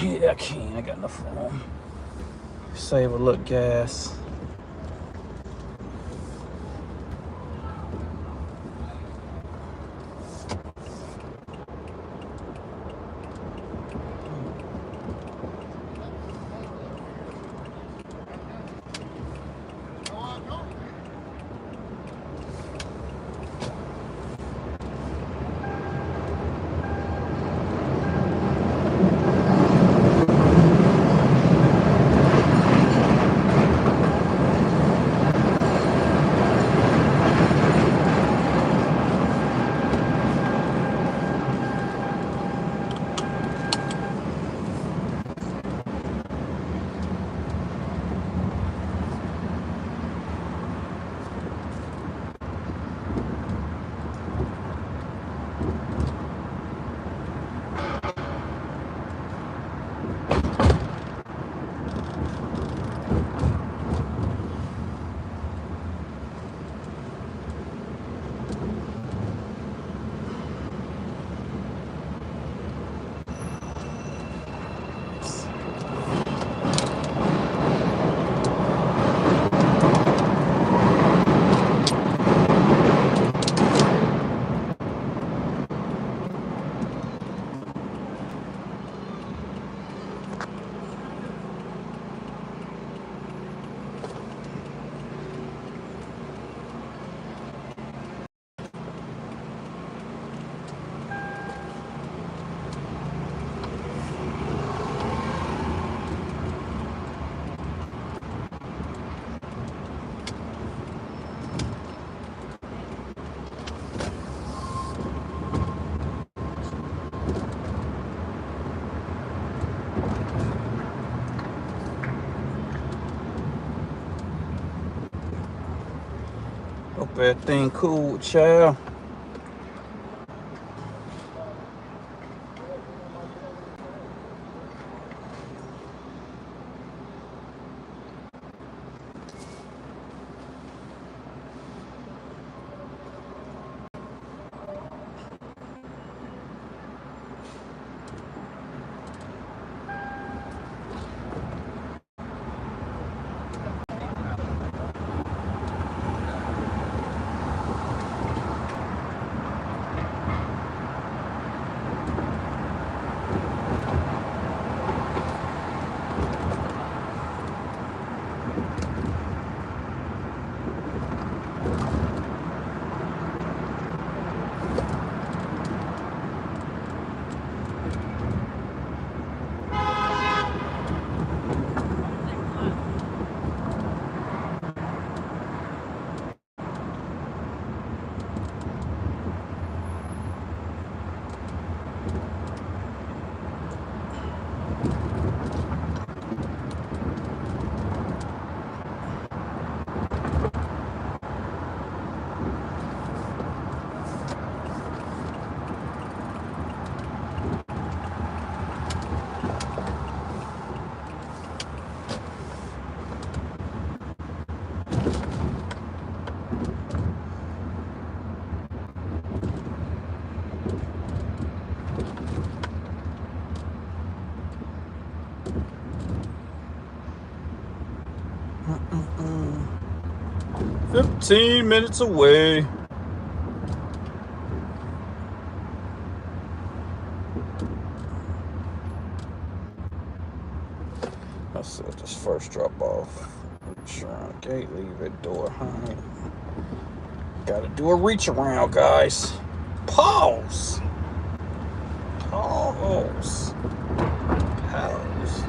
Speaker 2: Yeah, I can. I got enough room. Save a little gas. Hope everything cool with y'all. Mm-mm-mm. 15 minutes away. Let's set this first drop off. Shrine gate, leave it door high. Gotta do a reach around, guys. Pause. Pause. Pause.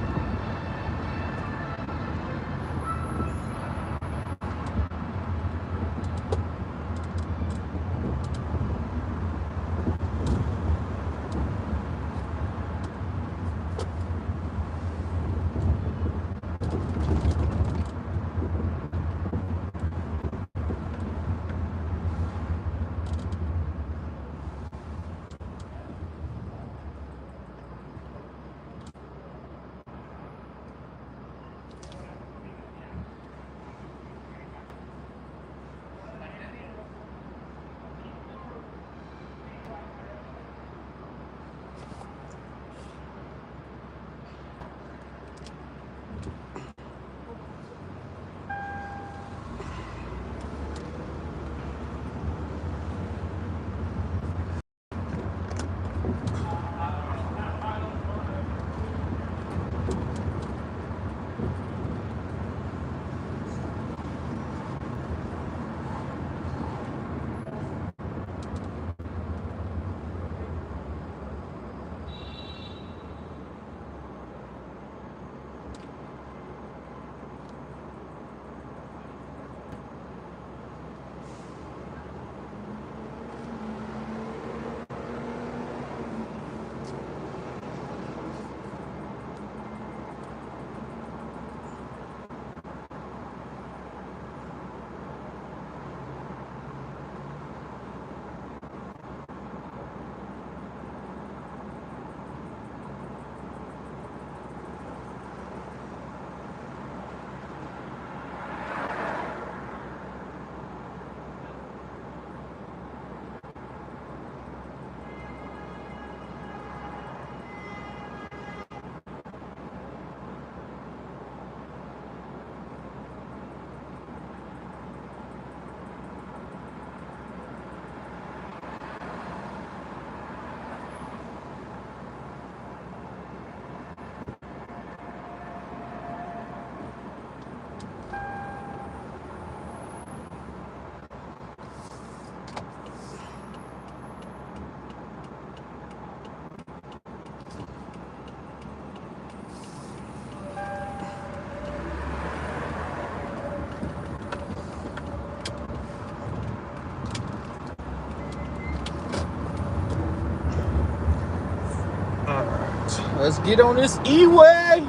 Speaker 2: Let's get on this E-way.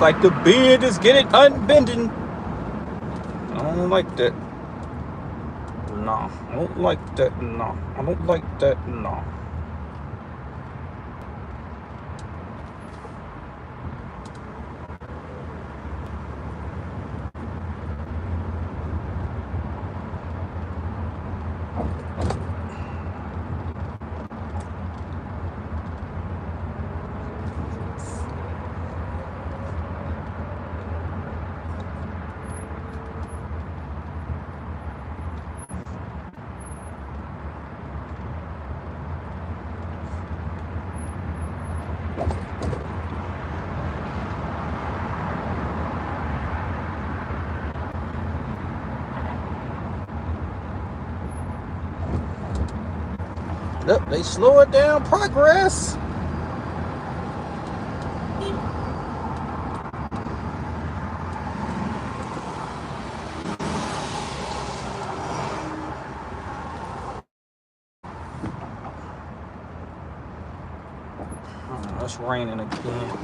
Speaker 2: Like the beard is getting unbending. I don't like that. Nah, I don't like that. Nah, I don't like that. Nah. Yep, they slowed down progress. It's raining again.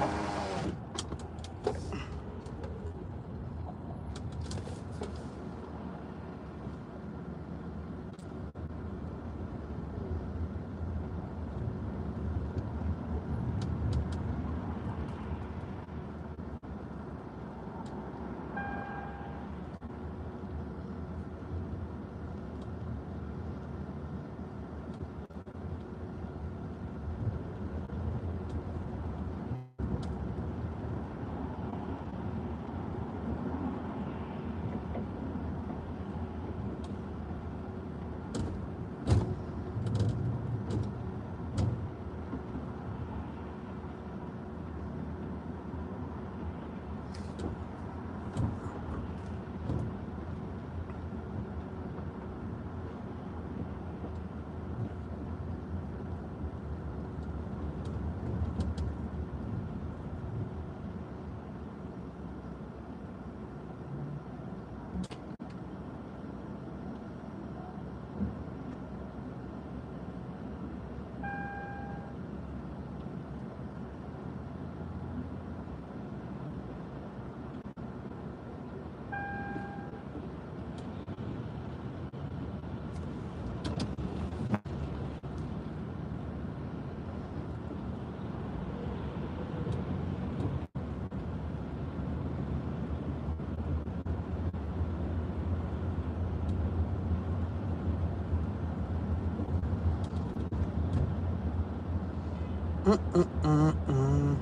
Speaker 2: Mm-mm-mm-mm.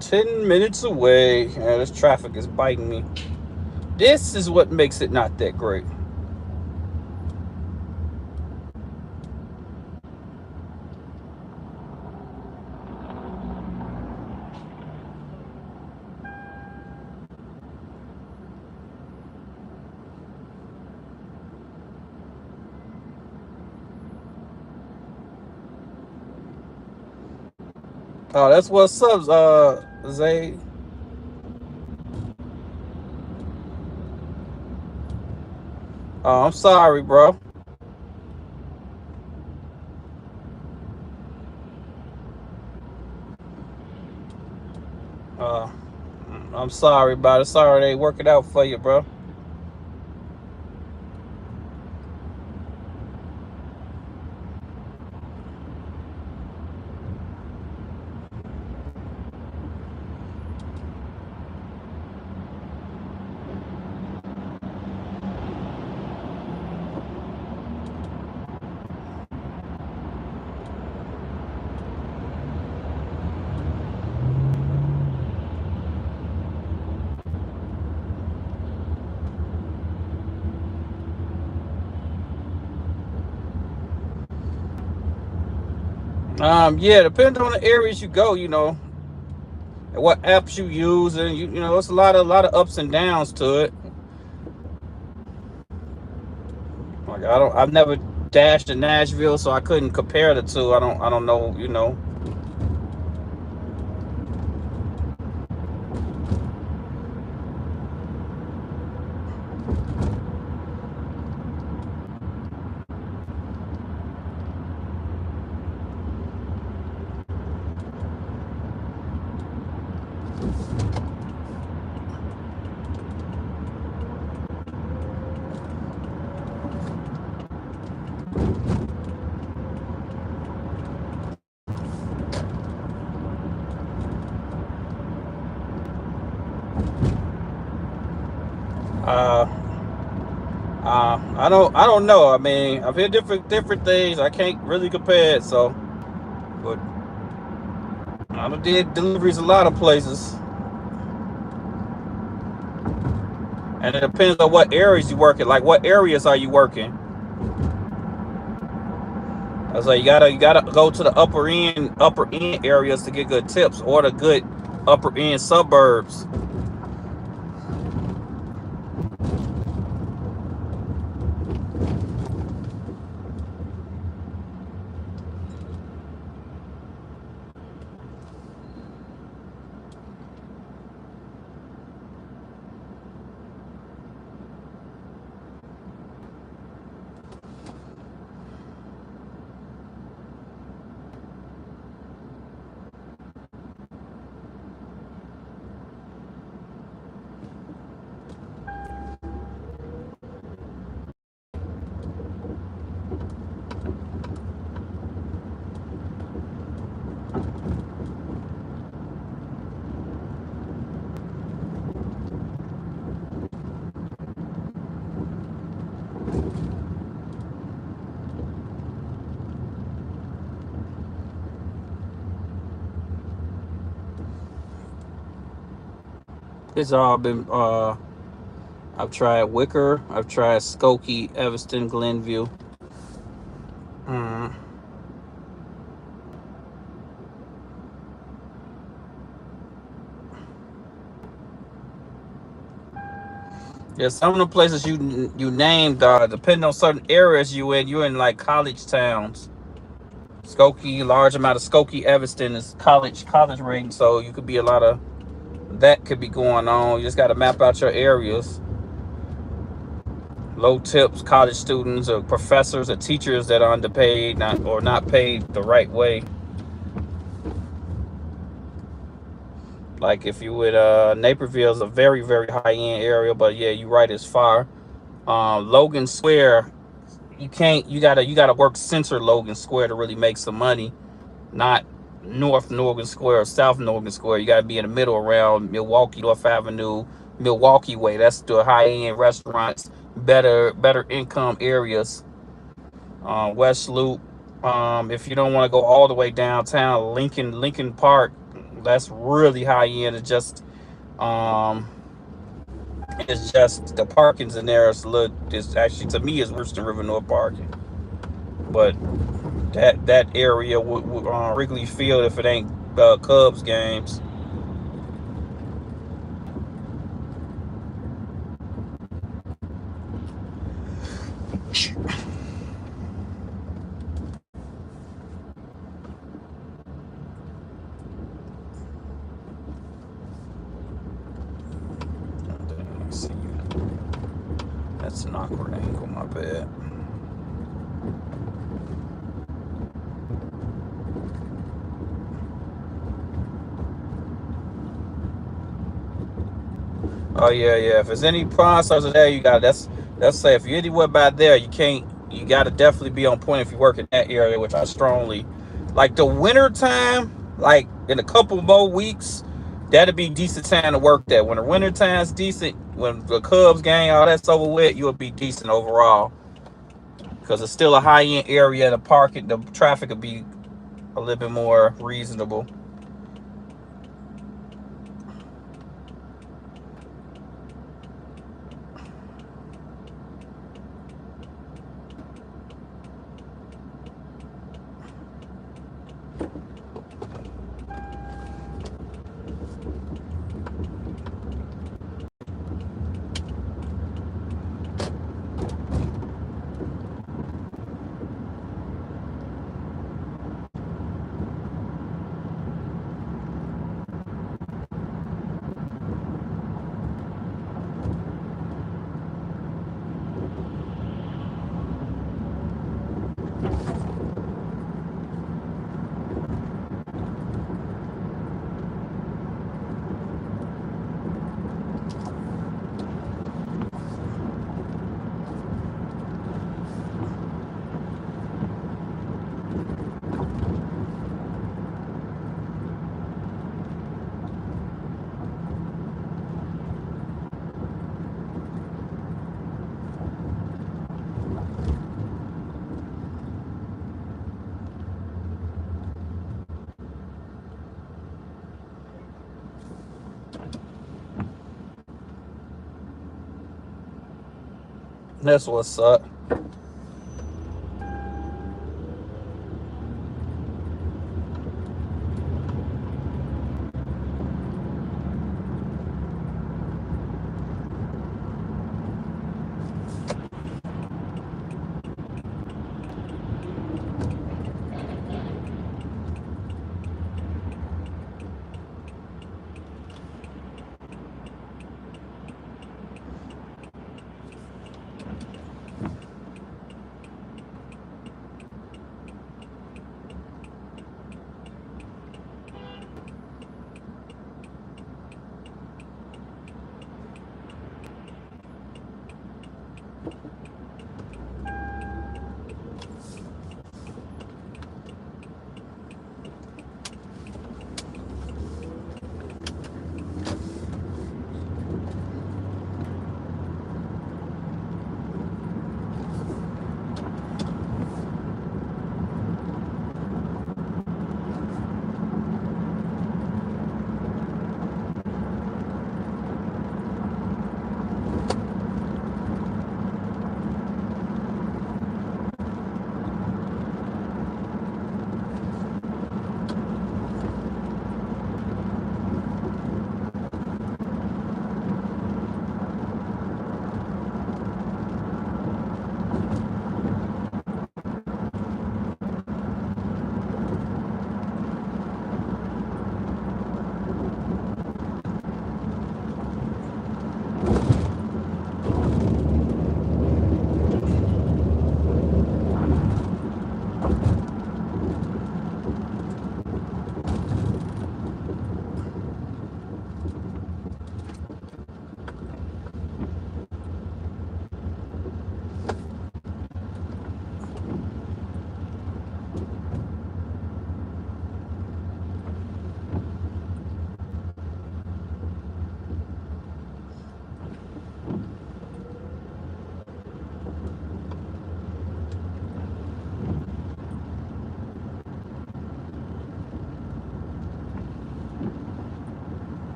Speaker 2: 10 minutes away. Yeah, this traffic is biting me. This is what makes it not that great. Oh, that's what's up, Zay. Oh, I'm sorry, bro. Uh, I'm sorry about it. Sorry they work it out for you, bro. Yeah, depending on the areas you go, what apps you use, and it's a lot of ups and downs to it. Like I've never dashed in Nashville, so I couldn't compare the two. I don't know. Uh, I don't know. I mean, I've heard different things. I can't really compare it. So, but I done did deliveries a lot of places, and it depends on what areas you work in. Like, what areas are you working? I was like, you gotta go to the upper end areas to get good tips, or the good upper end suburbs. It's all been. I've tried Wicker. I've tried Skokie, Evanston, Glenview. Mm. Yeah, some of the places you named, depending on certain areas you're in like college towns. Skokie, large amount of Skokie, Evanston is college ring, so you could be a lot of that could be going on. You just got to map out your areas. Low tips, college students, or professors, or teachers that are underpaid, not paid the right way. Like if you would, Naperville is a very very high end area, but yeah, you're right, it's far. Logan Square, you gotta work center Logan Square to really make some money. Not North Logan Square or South Logan Square. You gotta be in the middle around Milwaukee, North Avenue, Milwaukee Way. That's the high end restaurants, better income areas. West Loop. If you don't want to go all the way downtown, Lincoln Park, that's really high end. Um, it's just the parking's in there. It's actually to me is worse than River North parking. But that area, Wrigley Field, if it ain't Cubs games. Let's see. That's an awkward angle. My bad. Oh yeah, yeah. If there's any sponsors there, you got that's say if you're anywhere by there, you can't. You got to definitely be on point if you work in that area, which I strongly like. The winter time, like in a couple more weeks, that'd be decent time to work there. When the winter time's decent, when the Cubs game all that's over with, you'll be decent overall because it's still a high end area. The parking, the traffic will be a little bit more reasonable. That's what's up.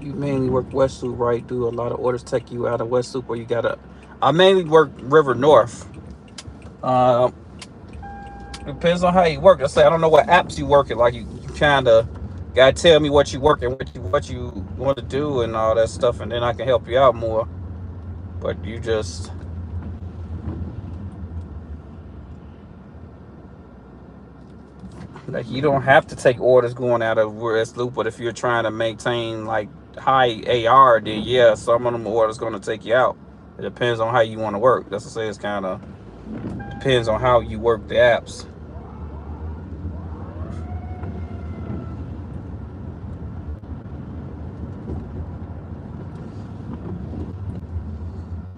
Speaker 2: You mainly work West Loop, right? Do a lot of orders take you out of West Loop, or you gotta? I mainly work River North. Depends on how you work. I say I don't know what apps you work it. Like you kind of gotta tell me what you work and what you want to do and all that stuff, and then I can help you out more. But you just like you don't have to take orders going out of West Loop, but if you're trying to maintain like high AR, then yeah, some of them orders gonna take you out. It depends on how you want to work. That's to say, it's kind of depends on how you work the apps.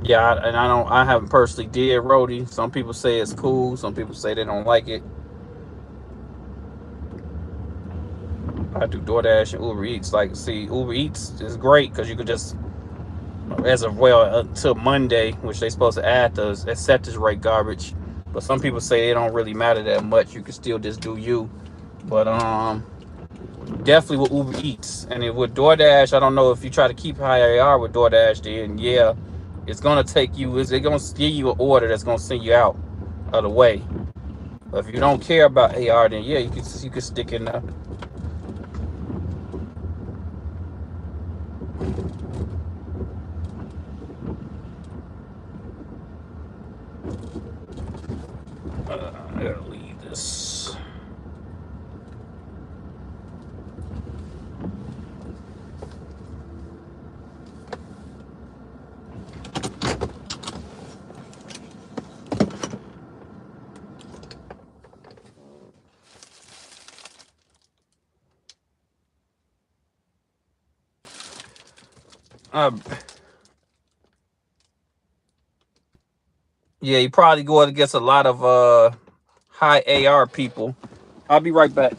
Speaker 2: Yeah, and I don't. I haven't personally did roadie. Some people say it's cool. Some people say they don't like it. I do DoorDash and Uber Eats. Like, see, Uber Eats is great because you could just, as of well until Monday, which they supposed to add the acceptance rate garbage. But some people say it don't really matter that much. You can still just do you. But definitely with Uber Eats and then with DoorDash, I don't know if you try to keep high AR with DoorDash, then yeah, it's gonna take you. Is it gonna give you an order that's gonna send you out of the way? But if you don't care about AR, then yeah, you can stick in there. I gotta leave this. Uh, yeah, you probably go against a lot of high AR people. I'll be right back.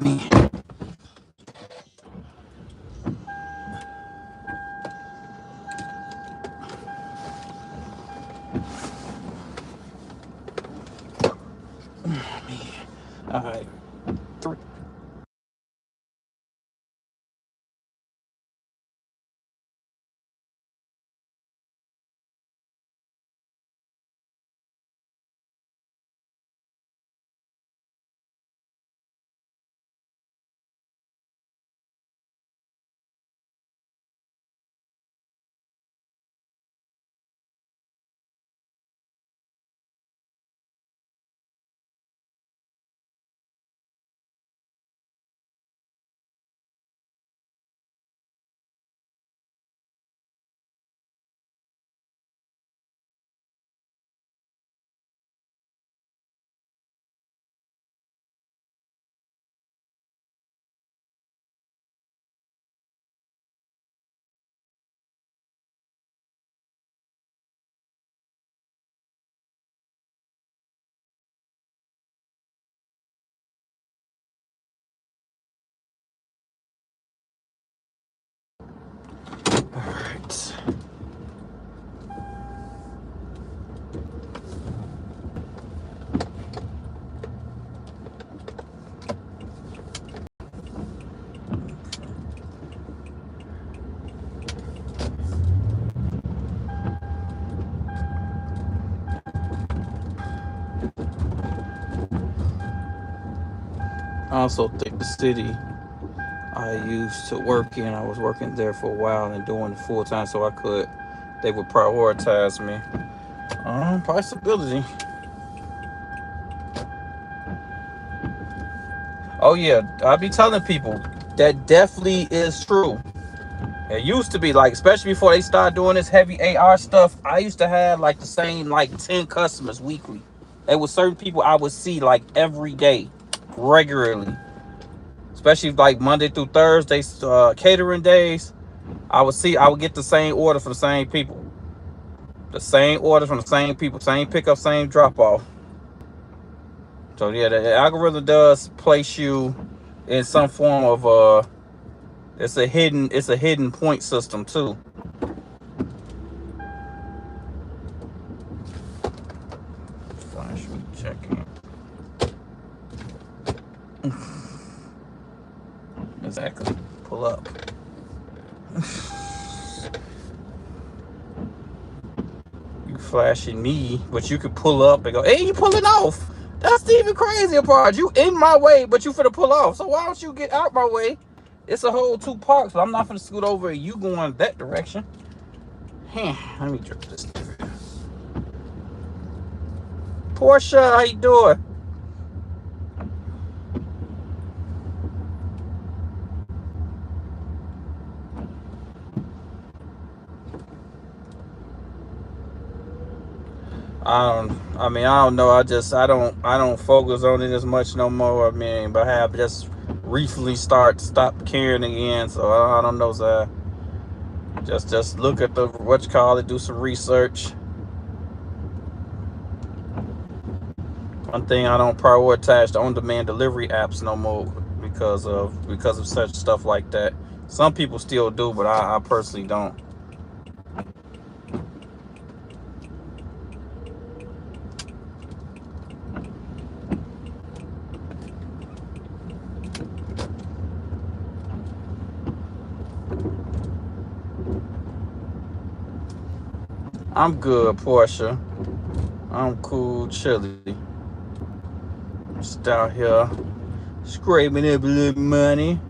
Speaker 2: Man. All right. I also think the city I used to work in, I was working there for a while and doing it full time, so they would prioritize me. Possibility. Oh yeah, I be telling people that definitely is true. It used to be like, especially before they started doing this heavy AR stuff. I used to have like the same like 10 customers weekly. There was certain people I would see like every day, regularly. Especially like Monday through Thursday, catering days. I would get the same order from the same people. The same orders from the same people, same pickup, same drop off. So yeah, the algorithm does place you in some form of it's a hidden point system too. Flash me checking. Exactly. Pull up. You flashing me, but you could pull up and go, hey, you pulling off. That's the even crazier part. You in my way, but you finna pull off. So why don't you get out my way? It's a whole two parks, but I'm not finna scoot over and you going that direction. Let me drip this. Portia, how you doing? I don't know. I don't focus on it as much no more. I mean, but I have just recently stopped caring again. So I don't know. So just look at the what you call it, do some research. One thing I don't prioritize the on-demand delivery apps no more because of such stuff like that. Some people still do, but I personally don't. I'm good, Portia. I'm cool, chilly. Just out here scraping up a little money.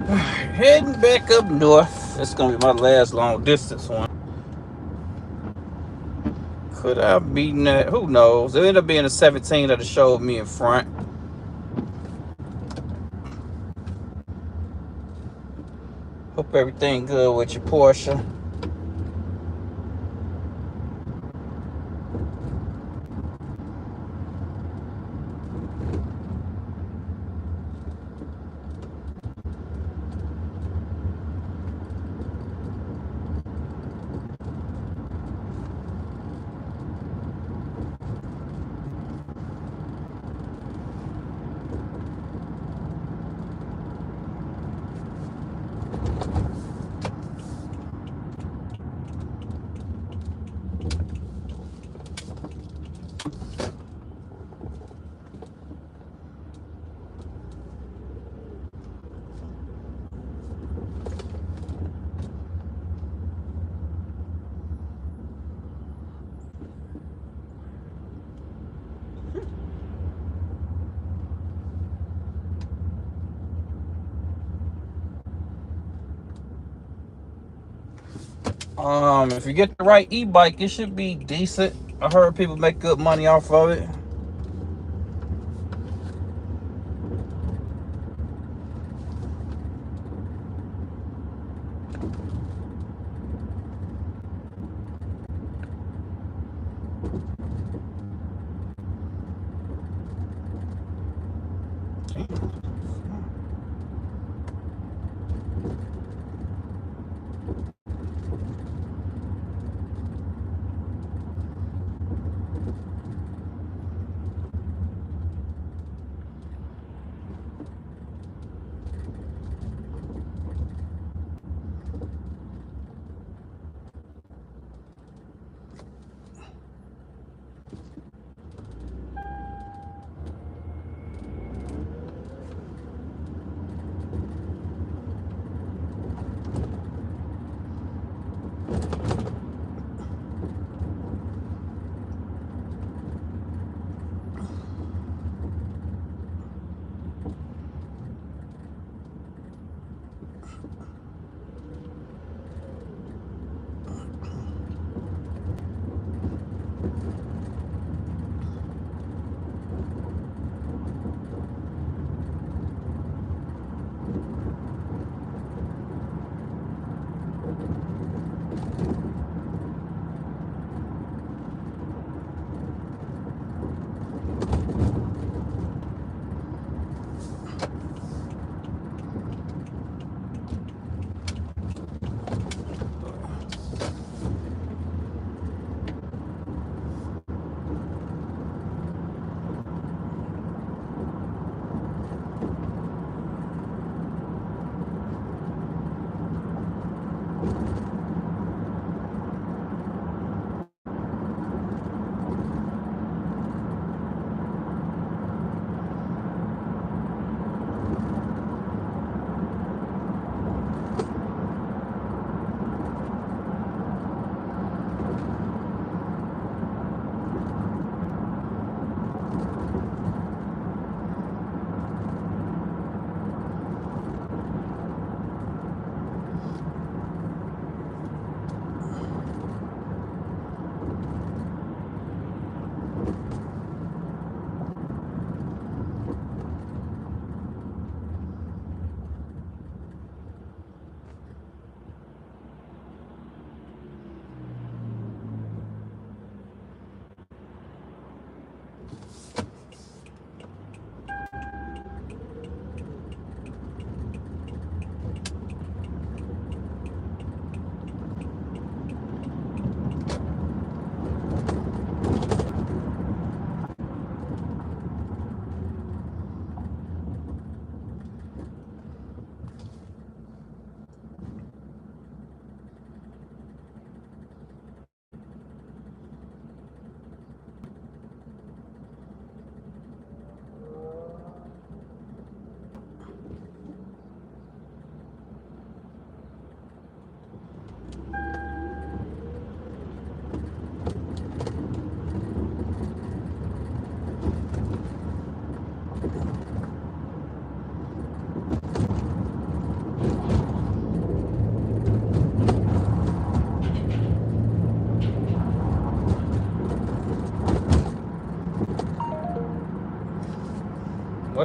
Speaker 2: Heading back up north. It's gonna be my last long distance one. Could I be that? Who knows? It ended up being a 17 that showed me in front. Hope everything good with your Porsche. If you get the right e-bike, it should be decent. I heard people make good money off of it.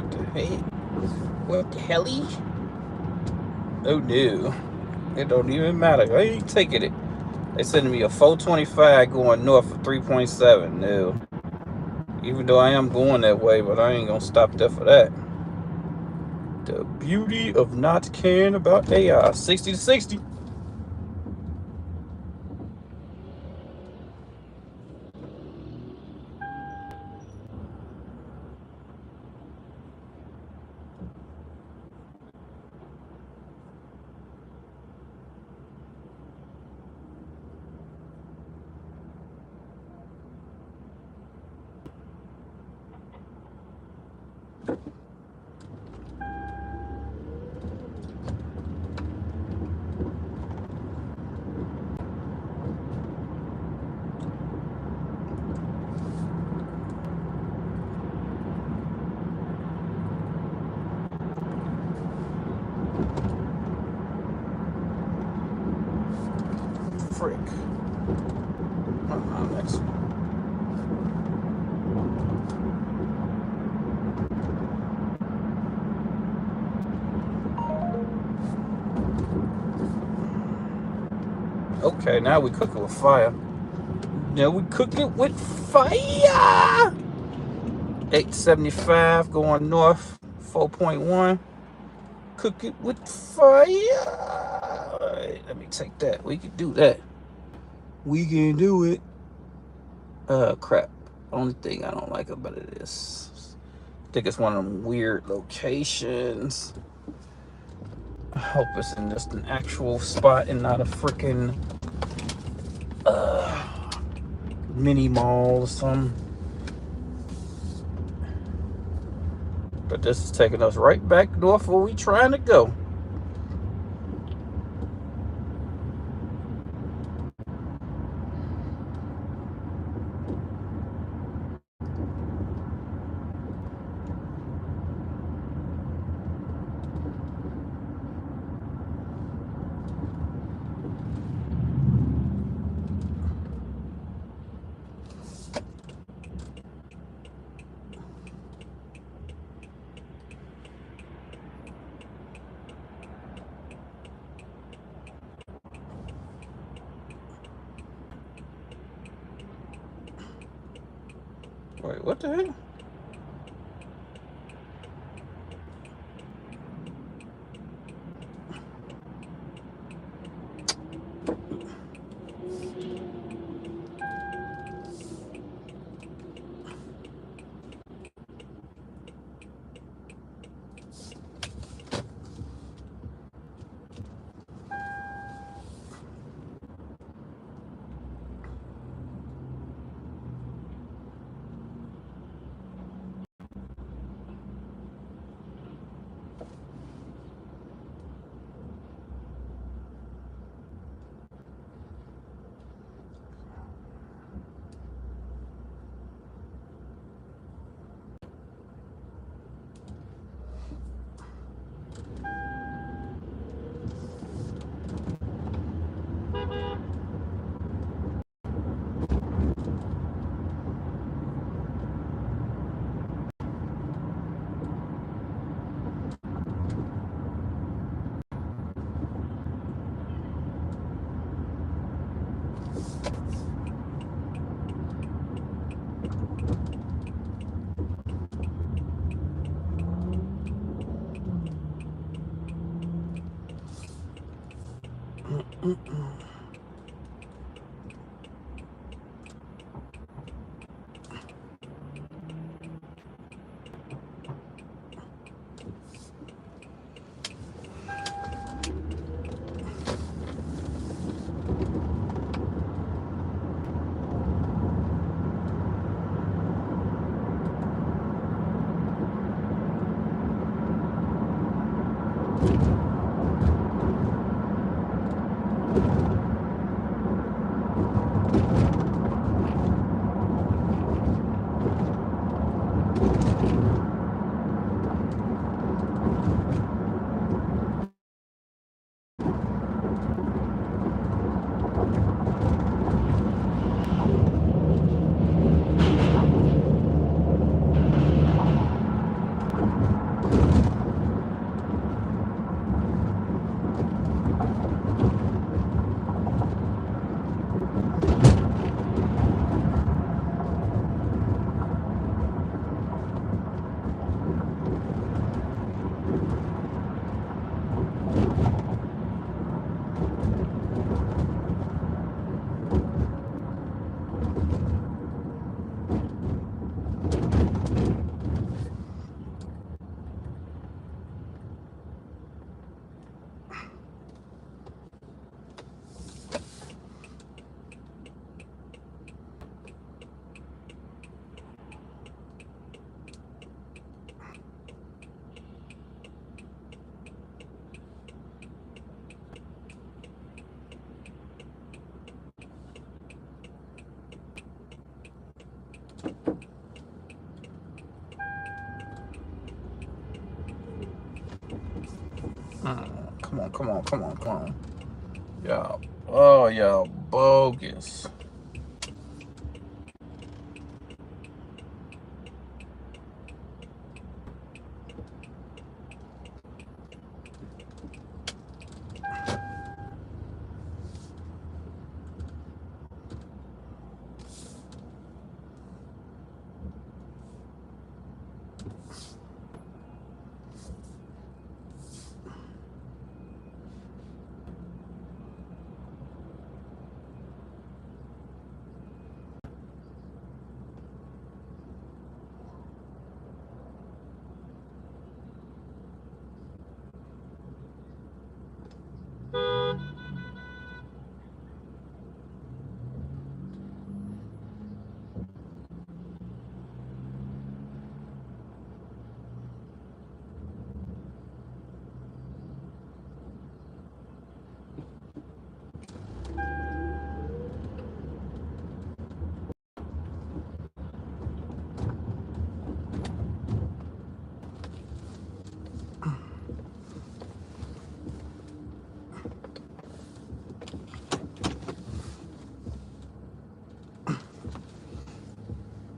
Speaker 2: What the heck? What the helly? Oh no. It don't even matter. I ain't taking it. They sending me a 425 going north of 3.7. No. Even though I am going that way, but I ain't gonna stop there for that. The beauty of not caring about AI. 60 to 60. Frick. Next one. Okay, now we cook it with fire. Now we cook it with fire. 875 going north. 4.1. Cook it with fire. All right, let me take that. We can do that. We can do it. Crap. Only thing I don't like about it is I think it's one of them weird locations. I hope it's in just an actual spot and not a freaking mini mall or something. But this is taking us right back north where we trying to go. Wait, what the heck? Come on, come on, come on, come on. Y'all, oh, y'all bogus.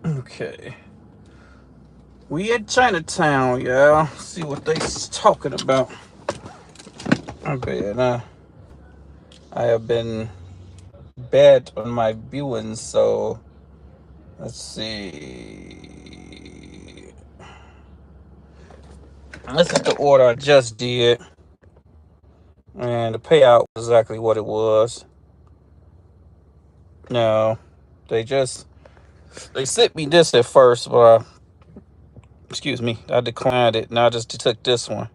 Speaker 2: Okay. We at Chinatown, y'all. See what they talking about. Okay, I have been bad on my viewing, so let's see. This is the order I just did, and the payout was exactly what it was. No, they sent me this at first, but excuse me, I declined it. Now I just took this one.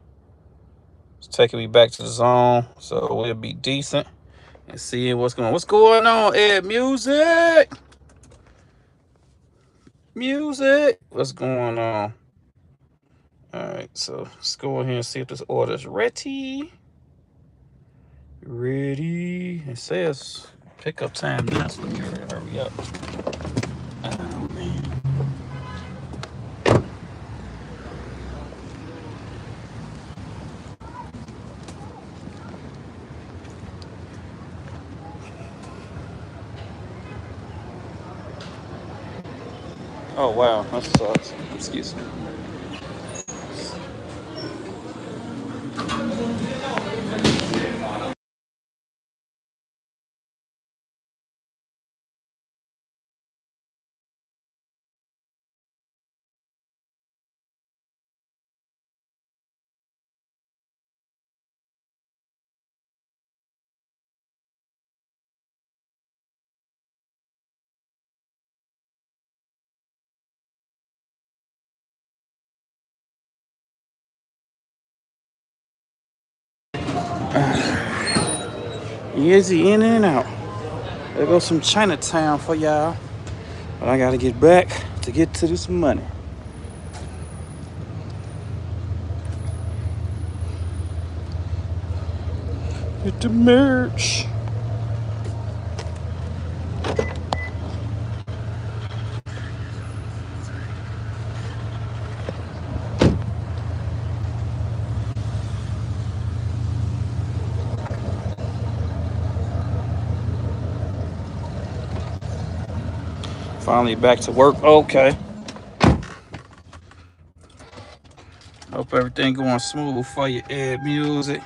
Speaker 2: It's taking me back to the zone, so we'll be decent and seeing what's going on. What's going on, Ed? Music, music. What's going on? All right, so let's go in here and see if this order's ready. Ready. It says pickup time now, so let me hurry up. Oh, man. Oh, wow, that sucks. Excuse me. Easy in and out. There goes some Chinatown for y'all. But I gotta get back to get to this money. Get the merch. Finally back to work. Okay. Hope everything going smooth for you, Ed Music.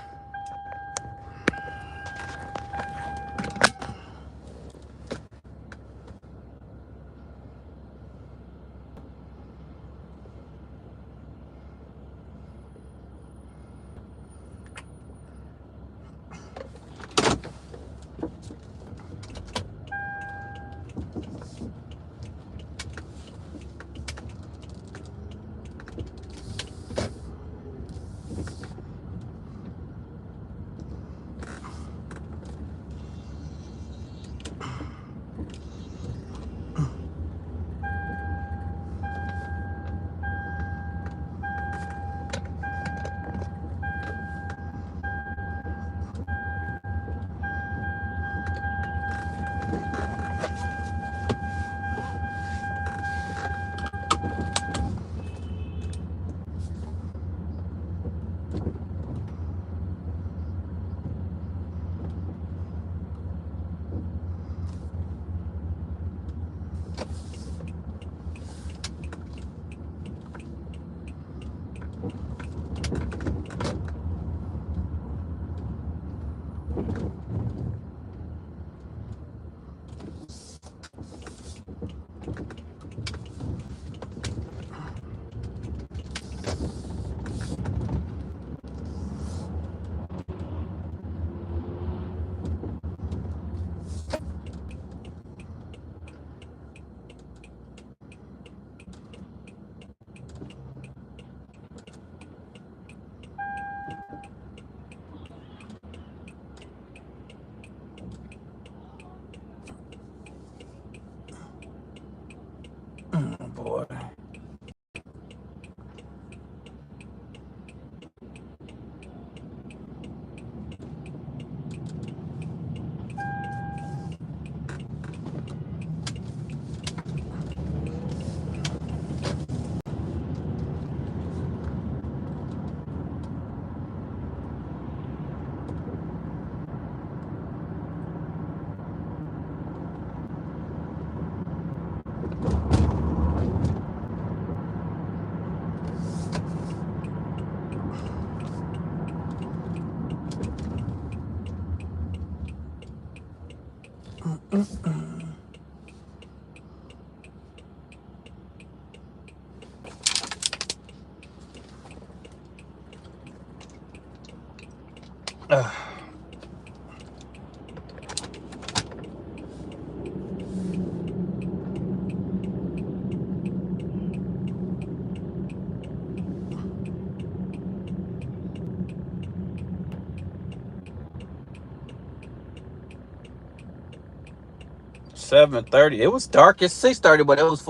Speaker 2: 7:30. It was dark at 6:30, but it was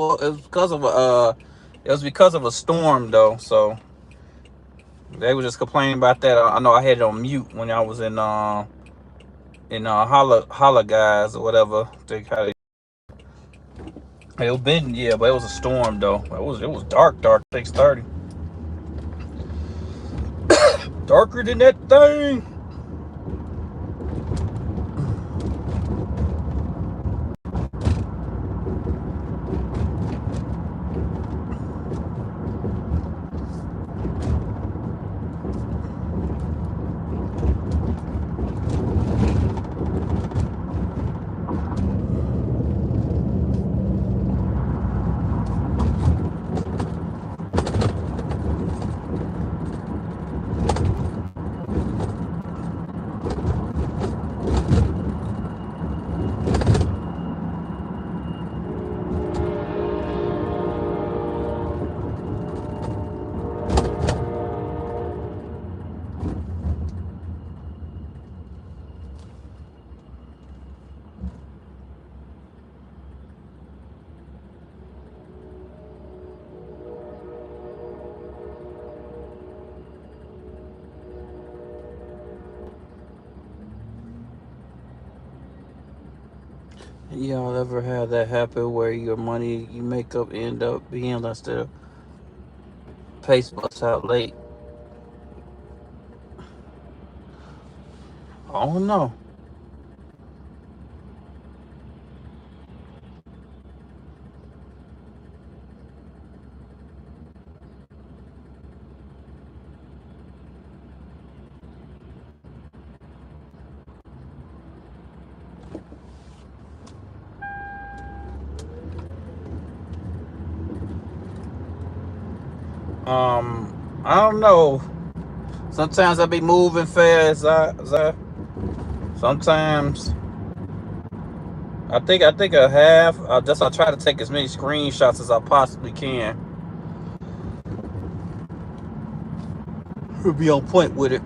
Speaker 2: because of a storm though. So they were just complaining about that. I know I had it on mute when I was in holla guys or whatever. They kind of it was been yeah, but it was a storm though. It was dark 6:30. Darker than that thing. Y'all ever had that happen where your money you make up end up being less than pace bus out late? I don't know. I don't know. Sometimes I be moving fast. Sometimes I think I have. I try to take as many screenshots as I possibly can. To be on point with it.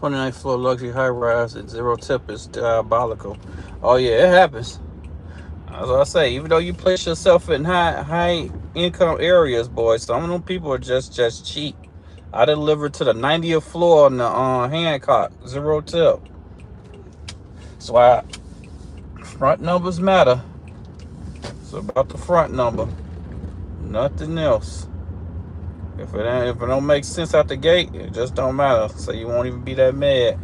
Speaker 2: 29th floor luxury high rise at zero tip is diabolical. Oh yeah, it happens. As I say, even though you place yourself in high income areas, boy, some of them people are just cheap. I delivered to the 90th floor on the Hancock, zero tip. That's why front numbers matter. It's about the front number, nothing else. If it don't make sense out the gate, it just don't matter. So you won't even be that mad.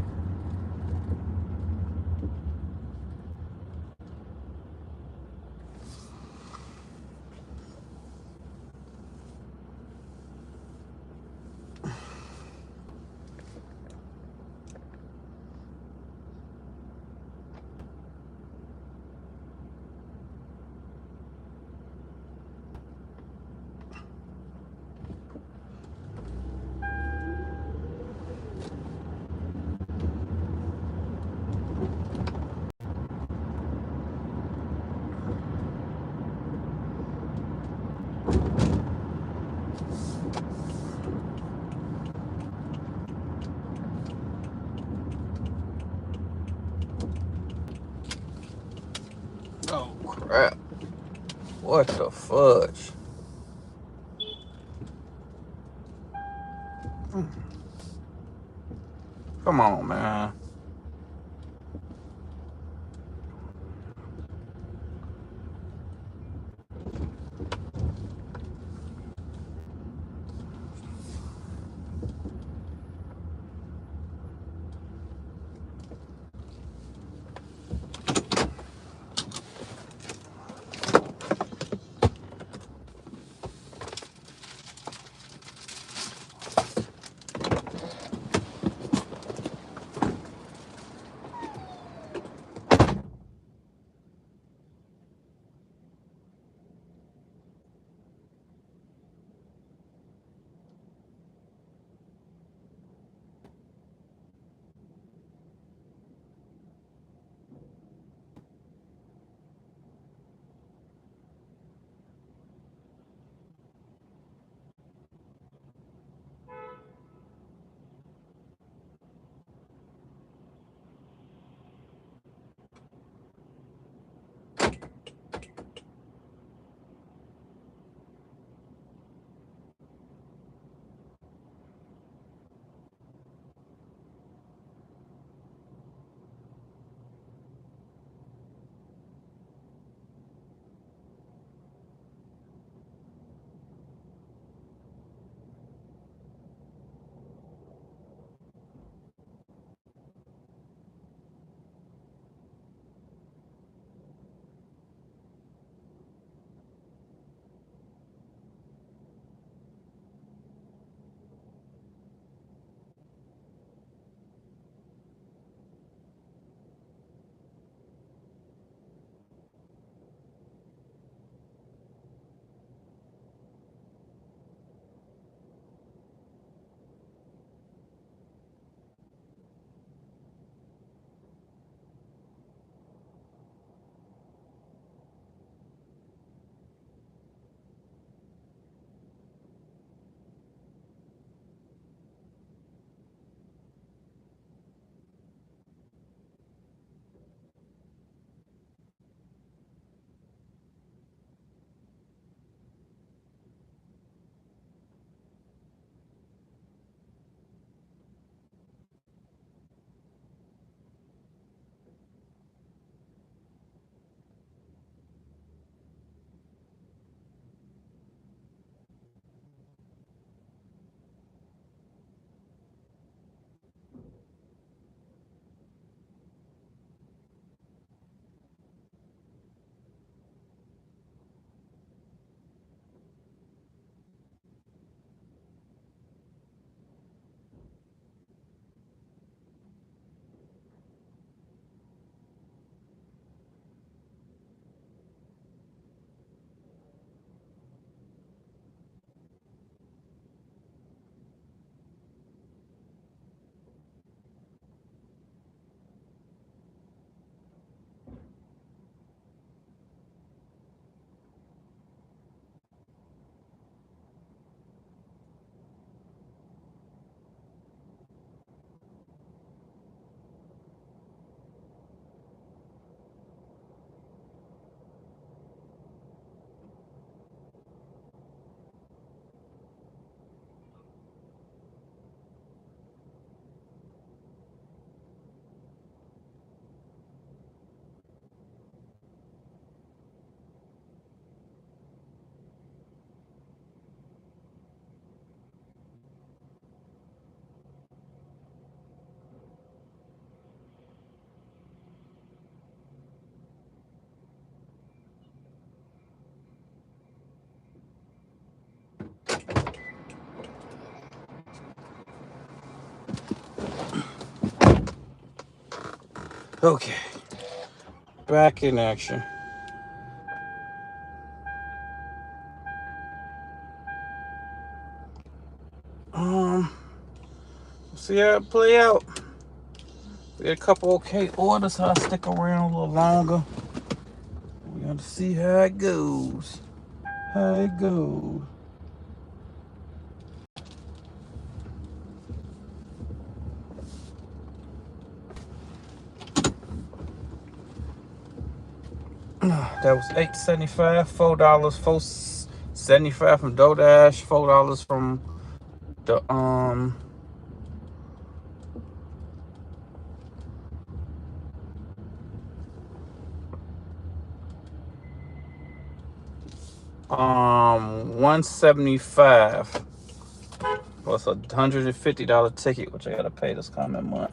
Speaker 2: Oh crap! What the fudge? Come on, man. Okay, back in action. See how it play out. We got a couple okay orders, so I'll stick around a little longer. We got to see how it goes. How it goes. That was $8.75, $4, $4.75 from DoorDash, $4 from the 175 plus $150 ticket, which I gotta pay this coming month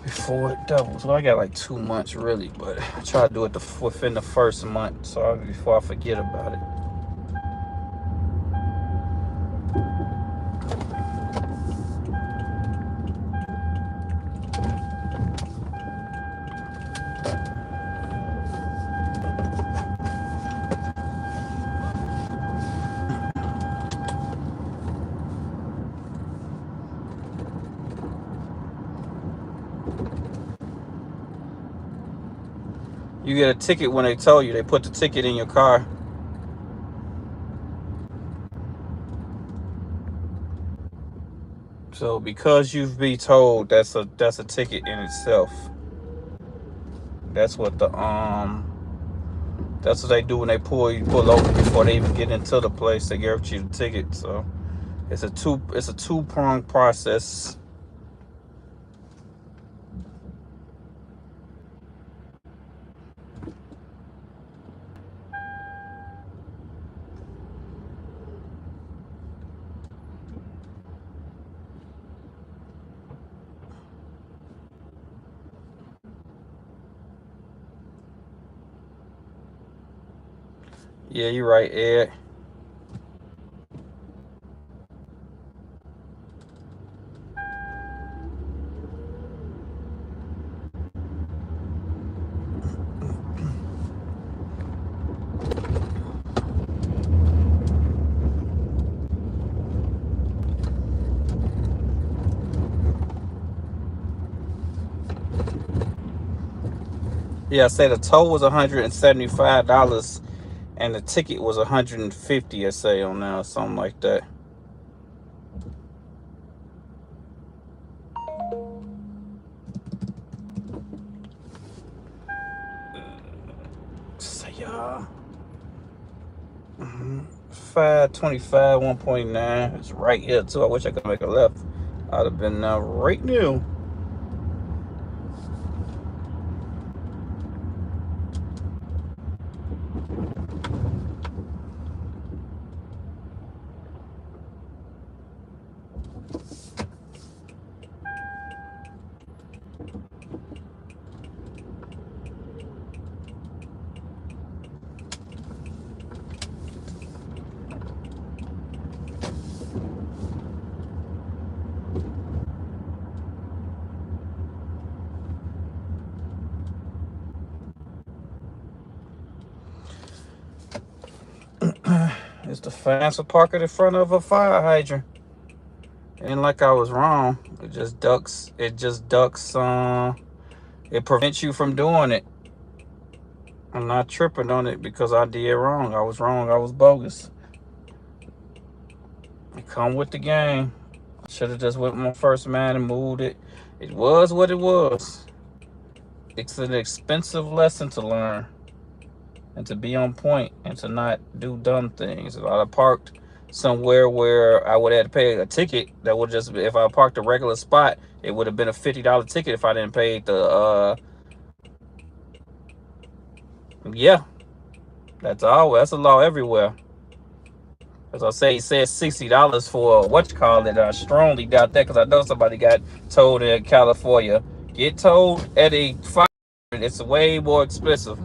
Speaker 2: before it doubles. Well, I got like 2 months really, but I try to do it within the first month, so before I forget about it. You get a ticket when they tell you. They put the ticket in your car. So because you've been told, that's a ticket in itself. That's what that's what they do when they pull over before they even get into the place. They give you the ticket. So it's a two-pronged process. Yeah, you're right, Ed. Yeah, I say the toll was $175 and the ticket was $150. I say on now, something like that. Say 525 1.9. It's right here too. I wish I could make a left. I'd have been right new. It's the fastest park in front of a fire hydrant. And like I was wrong. It just ducks. It just ducks. It prevents you from doing it. I'm not tripping on it because I did wrong. I was wrong. I was bogus. It come with the game. I should have just went with my first man and moved it. It was what it was. It's an expensive lesson to learn and to be on point and to not do dumb things. If I parked somewhere where I would have to pay a ticket, that would just, if I parked a regular spot, it would have been a $50 ticket if I didn't pay the yeah. That's all. That's a law everywhere. As I say, he said $60 for what you call it. I strongly doubt that because I know somebody got towed in California. Get towed at a fire, it's way more expensive.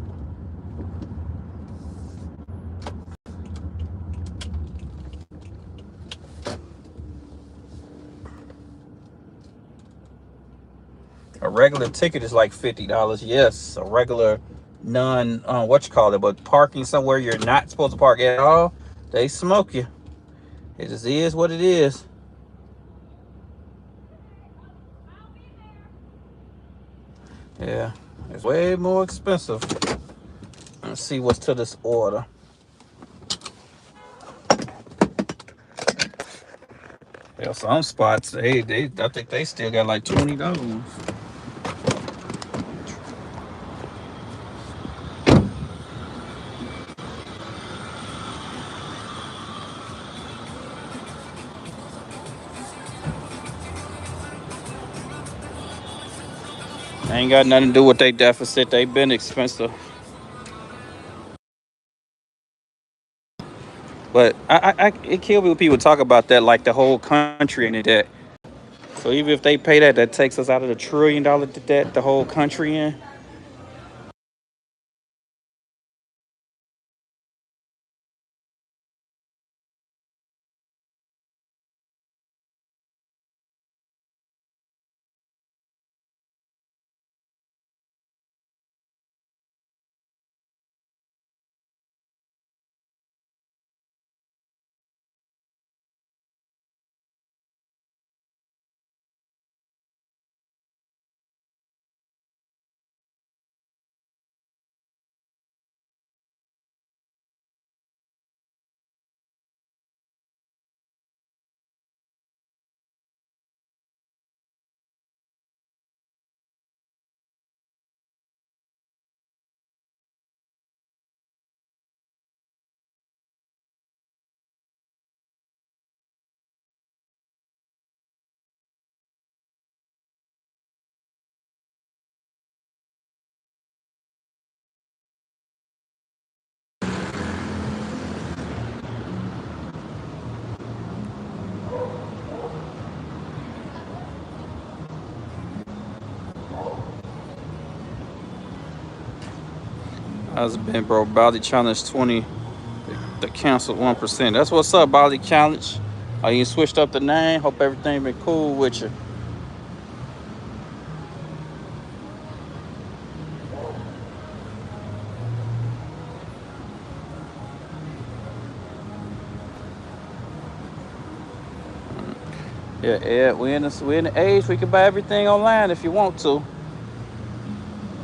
Speaker 2: A regular ticket is like $50. Yes, a regular non what you call it, but parking somewhere you're not supposed to park at all, they smoke you. It just is what it is. Yeah, it's way more expensive. Let's see what's to this order. Yeah, some spots, I think they still got like $20. Ain't got nothing to do with their deficit. They been expensive. But it kills me when people talk about that like the whole country in debt. So even if they pay that, that takes us out of the $1 trillion debt the whole country in. How's it been, bro? Bali Challenge 20, the canceled 1%. That's what's up, Bali Challenge. You switched up the name. Hope everything been cool with you. Yeah, Ed, we in the age we can buy everything online if you want to.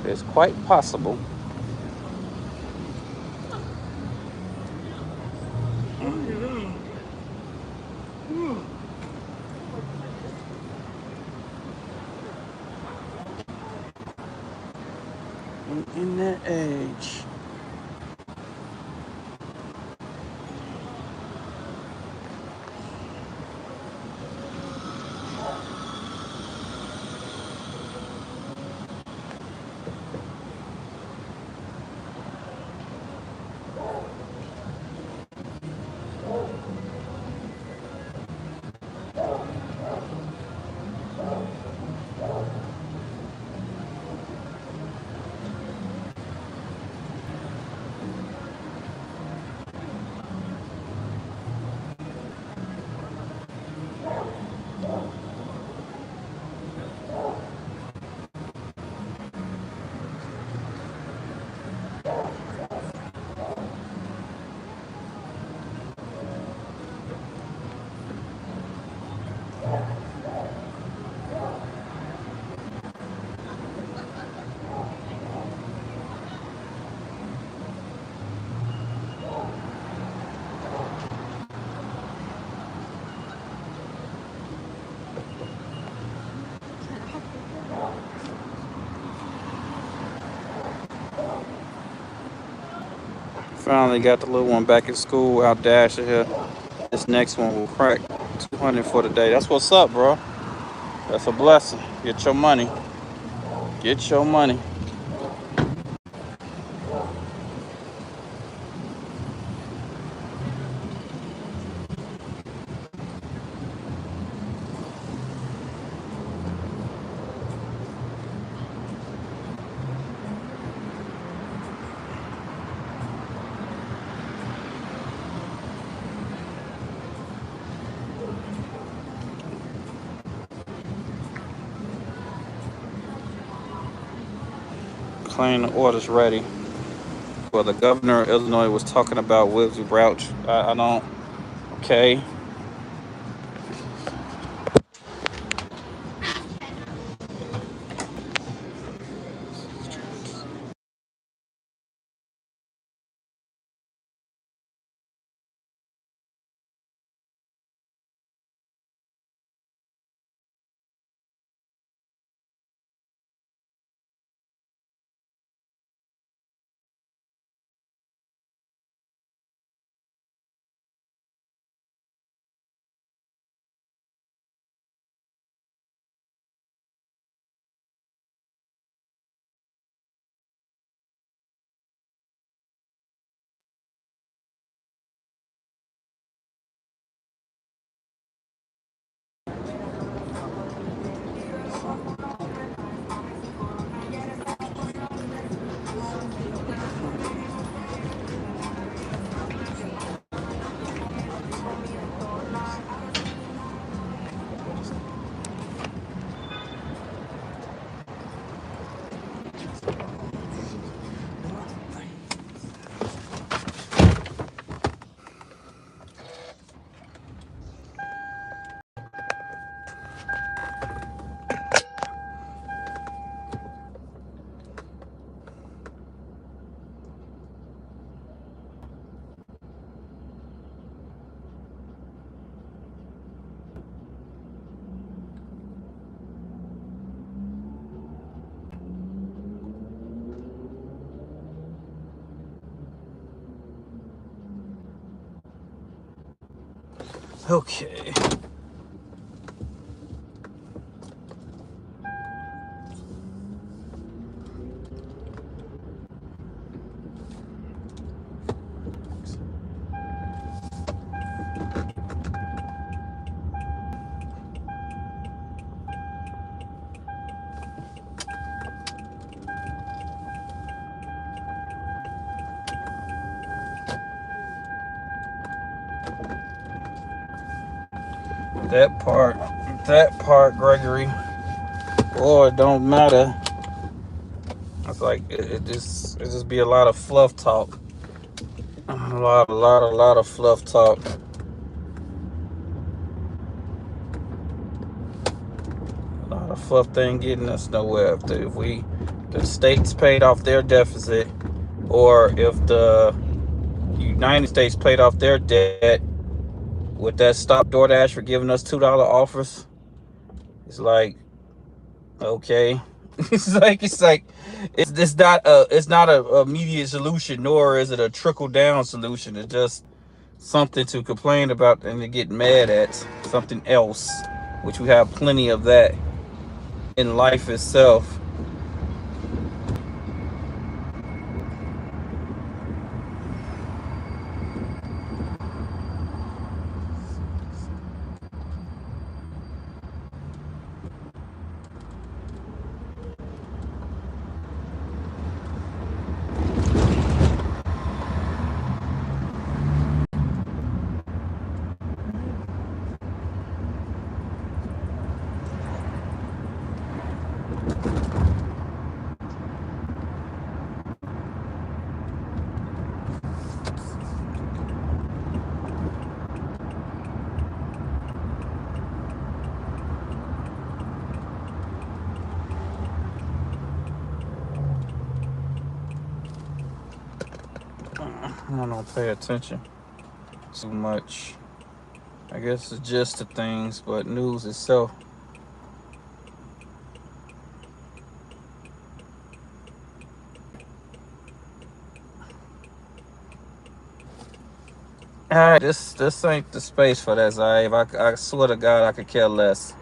Speaker 2: It's quite possible. In that age. Finally got the little one back in school out dashing here. This next one will crack 200 for the day. That's what's up, bro. That's a blessing. Get your money. Get your money. claim the order's ready. Well, the governor of Illinois was talking about Willie Grouch. I don't. Okay. Okay. That part, Gregory. Boy, it don't matter. It's like it just be a lot of fluff talk. A lot of fluff talk. A lot of fluff thing getting us nowhere. The states paid off their deficit, or if the United States paid off their debt, would that stop DoorDash for giving us $2 offers? It's like, okay. It's not a immediate solution, nor is it a trickle down solution. It's just something to complain about and to get mad at. Something else, which we have plenty of that in life itself. I don't pay attention too much. I guess it's just the things, but news itself. Alright, this ain't the space for that, Zaire. I swear to God, I could care less.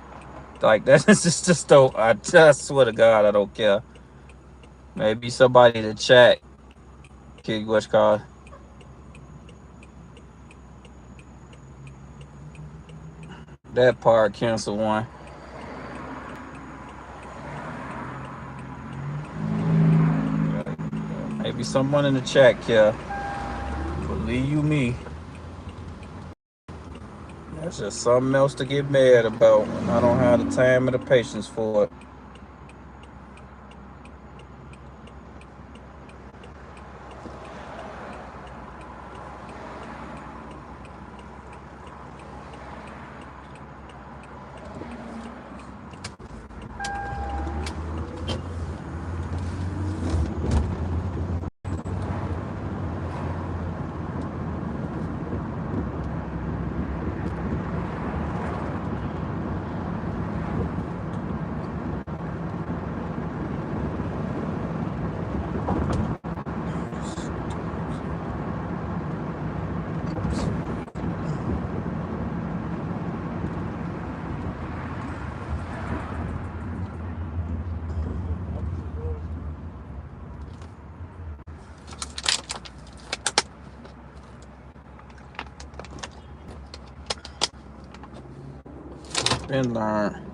Speaker 2: Like that is just don't. I just swear to God, I don't care. Maybe somebody in the chat, kid, what's called that part cancel one. Maybe someone in the chat care. Believe you me. That's just something else to get mad about. I don't have the time and the patience for it. Been learned.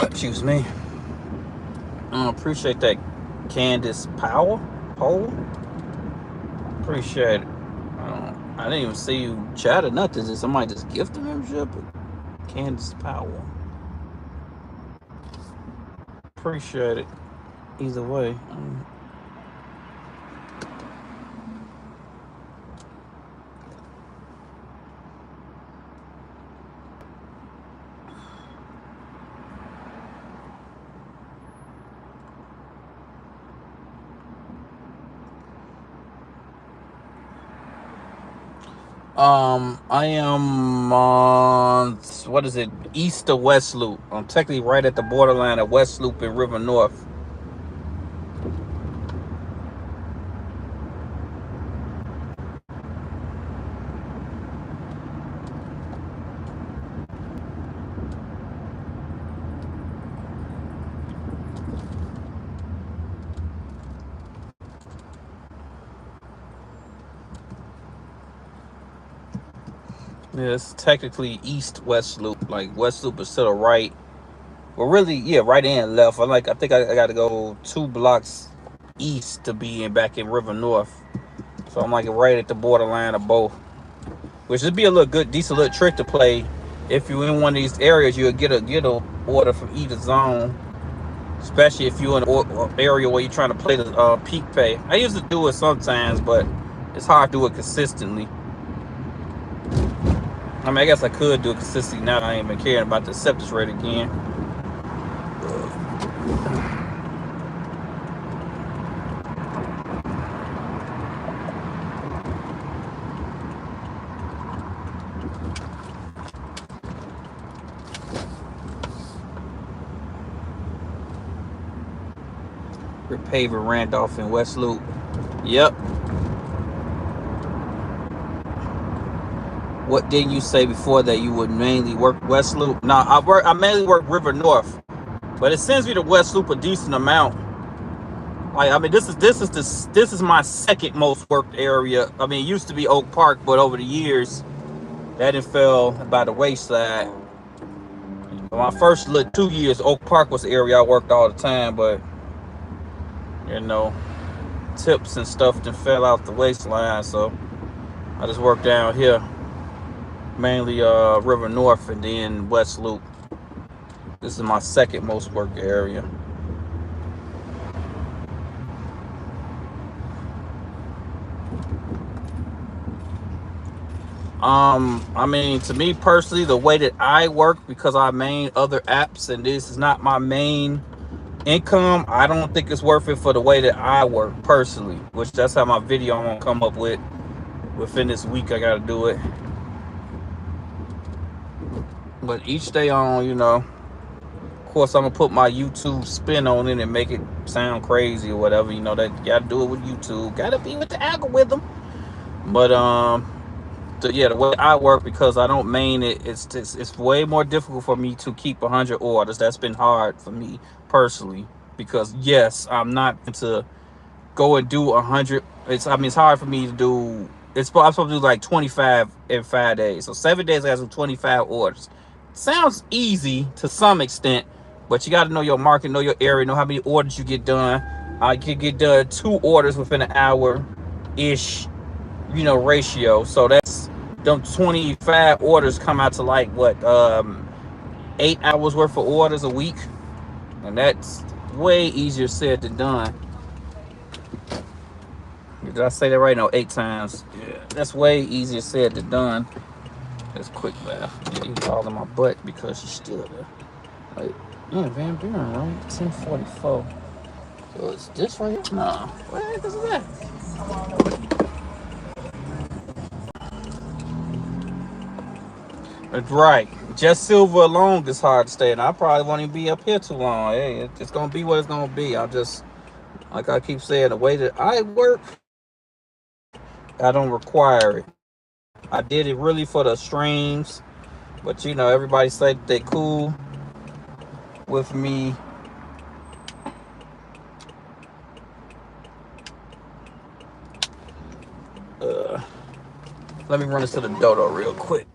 Speaker 2: Excuse me. I appreciate that, Candace Poll. Appreciate it. I didn't even see you chat or nothing. Did somebody just gift a membership? Candace Powell. Appreciate it. Either way. I am on, what is it, east of West Loop. I'm technically right at the borderline of West Loop and River North. Yeah, it's technically east West Loop. Like West Loop is to the right. Well, really, yeah, right and left. I think I got to go 2 blocks east to be back in River North. So I'm like right at the borderline of both, which would be a little good, decent little trick to play. If you're in one of these areas, you'll get a order from either zone. Especially if you're in an area where you're trying to play the peak pay. I used to do it sometimes, but it's hard to do it consistently. I mean, I guess I could do it consistently now. I ain't been caring about the acceptance rate again. Repaving Randolph and West Loop. Yep. What did you say before that you would mainly work West Loop? No, I mainly work River North, but it sends me to West Loop a decent amount. Like, I mean, this is my second most worked area. I mean, it used to be Oak Park, but over the years, that it fell by the wayside. My first 2 years, Oak Park was the area I worked all the time, but you know, tips and stuff that fell out the waistline, so I just worked down here, mainly River North and then West Loop. This is my second most worked area. I mean, to me personally, the way that I work, because I main other apps and this is not my main income, I don't think it's worth it for the way that I work personally, which that's how my video I'm gonna come up with within this week. I gotta do it, but each day on, you know, course, I'm gonna put my YouTube spin on it and make it sound crazy or whatever. You know that you gotta do it with YouTube. Gotta be with the algorithm. But yeah, the way I work, because I don't main it, it's way more difficult for me to keep 100 orders. That's been hard for me personally, because yes, I'm not to go and do 100. It's hard for me to do. I'm supposed to do like 25 in 5 days. So 7 days I have to do 25 orders. Sounds easy to some extent, but you got to know your market, know your area, know how many orders you get done. I can get done 2 orders within an hour ish, ratio. So that's them 25 orders come out to like what 8 hours worth of orders a week, and that's way easier said than done. Did I say that right? No, 8 times. Yeah, that's way easier said than done. That's quick math. Yeah, you calling my butt because she's still there. Like, yeah, Van Buren, right? 1044. So it's this right here? No. What the heck is that? That's right. Just silver alone is hard to stay, and I probably won't even be up here too long. Hey, it's gonna be what it's gonna be. I'll just, like I keep saying, the way that I work, I don't require it. I did it really for the streams, but everybody say that they cool with me. Let me run this to the dodo real quick.